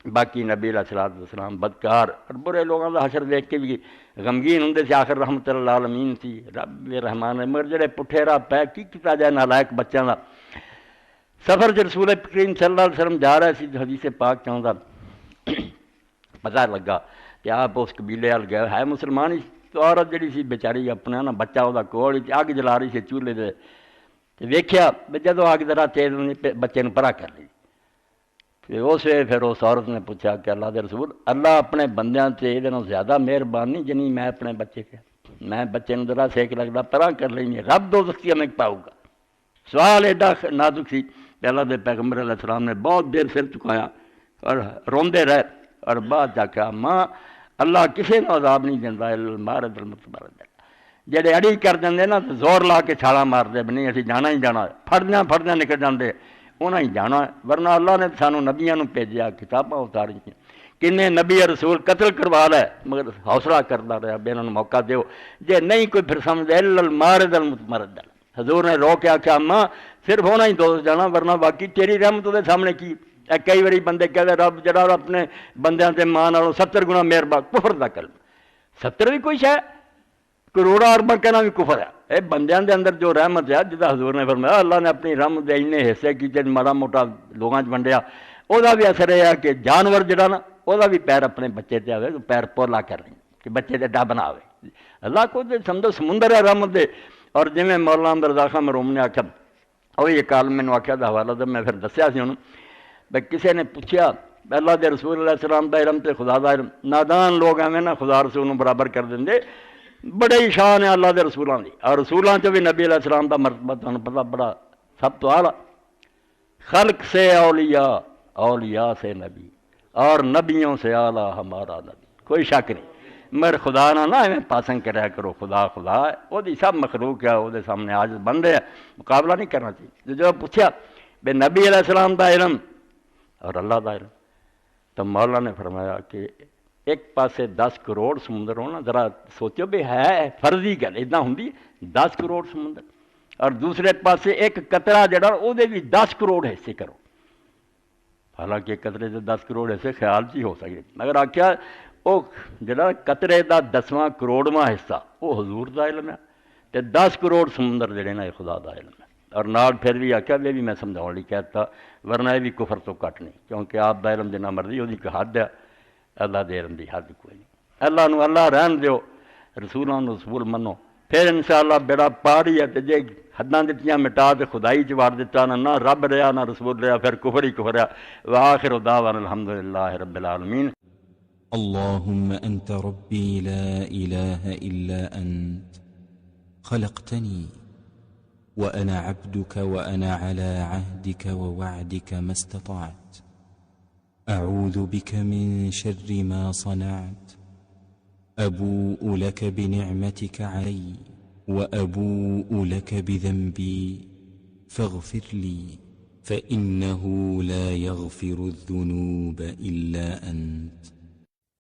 باقی نبی علیہ السلام بدکار اور برے لوگوں کا حشر دیکھ کے بھی غمگین ہوں سے آخر رحمت اللہ عالمین تھی رب رحمان مگر جڑے پٹھے راہ پہ کی کیتا جائے نالائق بچوں کا سفر جو رسول کریم صلی اللہ علیہ وسلم جا رہا سی حدیث پاک چاہتا پتہ لگا کہ آپ اس قبیلے وال گئے ہے مسلمان ہی تو عورت جڑی سی بیچاری اپنا نا بچہ وہ کول اگ جلا رہی سی چولہے دے ویکھیا جدوں اگ ذرا تیز بچے نوں پرا کر لی پھر اس عورت نے پوچھا کہ اللہ دے رسول اللہ اپنے بندیاں تے یہ زیادہ مہربان نہیں جنی میں اپنے بچے کے میں بچے نے ذرا سیک لگتا پراں کر لیں رب دوزخی میں پاؤ گا. سوال ایڈا نازک سی کہ اللہ دے پیغمبر علیہ السلام نے بہت دیر سر چکایا اور روندے رہے اور بعد جا کے ماں اللہ کسی نو عذاب نہیں دینا المارد المتمرد. جڑے اڑی کر دیں نا تو زور لا کے چھالا مار دے نہیں اسی جانا ہی جانا پھڑدیاں نکل جاندے انہیں ہی جانا ہے. ورنہ اللہ نے سانو نبیاں نو بھیجیا کتاباں اتاری کنے نبی رسول قتل کروا لے مگر حوصلہ کرتا رہا بے انہوں موقع دیو جے نہیں کوئی پھر سمجھ المارد المتمرد. حضور نے رو کے آخیا اماں صرف ہونا ہی دوست جانا ورنہ باقی تیری رحمت دے سامنے کی. کئی باری بندے کہتے رب جڑا اپنے بندیاں تے ماں نالوں 70 گنا مہربان کفر دا کلمہ 70 بھی کوئی شے کروڑا ارباں کہنا بھی کفر ہے. اے بندیاں دے اندر جو رحمت ہے جدا حضور نے فرمایا اللہ نے اپنی رحمت دے اتنے حصے کیتے ماڑا موٹا لوگاں ونڈیا او دا بھی اثر یہ ہے کہ جانور جڑا نا او دا بھی پیر اپنے بچے تے آوے تو پیر پولا کر لیں کہ بچے تے ڈب نہ آوے. اللہ کو سمجھو سمندر ہے رحمت دے. اور جویں مولانا احمد رضا خان مروم نے آخیا وہی ایک عالم مینوں آخیا دا حوالہ تو میں پھر دسیا سی انہوں بھائی کسی نے پوچھا اللہ دے رسول علیہ السلام دا علم تے خدا دا علم نادان لوگ ایویں نا خدا رسول نوں برابر کر دیں بڑے ہی شان ہے اللہ دے رسولاں دی. اور رسولاں چ بھی نبی علیہ السلام دا مرتبہ تمہیں پتہ بڑا سب تو اعلیٰ. خلق سے اولیاء اولیاء سے نبی اور نبیوں سے اعلیٰ ہمارا نبی. کوئی شک نہیں مگر خدا نہ ایویں پاسنگ کریا کرو خدا خدا ہے وہ سب مخلوق ہے وہ سامنے عاجز بندے ہے مقابلہ نہیں کرنا چاہیے. جو پوچھا بے نبی علیہ السلام دا علم اور اللہ دا علم تو مولا نے فرمایا کہ ایک پاسے 10 کروڑ سمندر ہونا ذرا سوچو بھی ہے فرضی گل ادا ہوں 10 کروڑ سمندر اور دوسرے پاسے ایک قطرہ جڑا وہ بھی 10 کروڑ حصے کرو. حالانکہ قطرے سے 10 کروڑ حصے خیال چ ہی ہو سکے مگر آخیا وہ جڑا قطرے دا 10واں کروڑواں حصہ وہ حضور دا علم ہے تے 10 کروڑ سمندر جڑے نا خدا دا علم ہے. اور نال پھر بھی آخیا بھی میں سمجھاؤ لی کہتا ورنہ یہ بھی کفر تو کٹ نہیں کیونکہ آپ دا علم جنہ مرضی وہ حد ہے اللہ دے علم دی حد کوئی نہیں. اللہ نو اللہ رہن دیو رسولاں نو رسول منو پھر انشاءاللہ بیڑا پاری ہے تے جے حداں دتیاں مٹا تے خدائی چ وار دتا نہ رب رہا نہ رسول رہا پھر کفر ہی کفر ہے. وآخر دعوانا الحمدللہ رب العالمین. اللهم أنت ربي لا إله إلا أنت خلقتني وأنا عبدك وأنا على عهدك ووعدك ما استطعت أعوذ بك من شر ما صنعت أبوء لك بنعمتك علي وأبوء لك بذنبي فاغفر لي فإنه لا يغفر الذنوب إلا أنت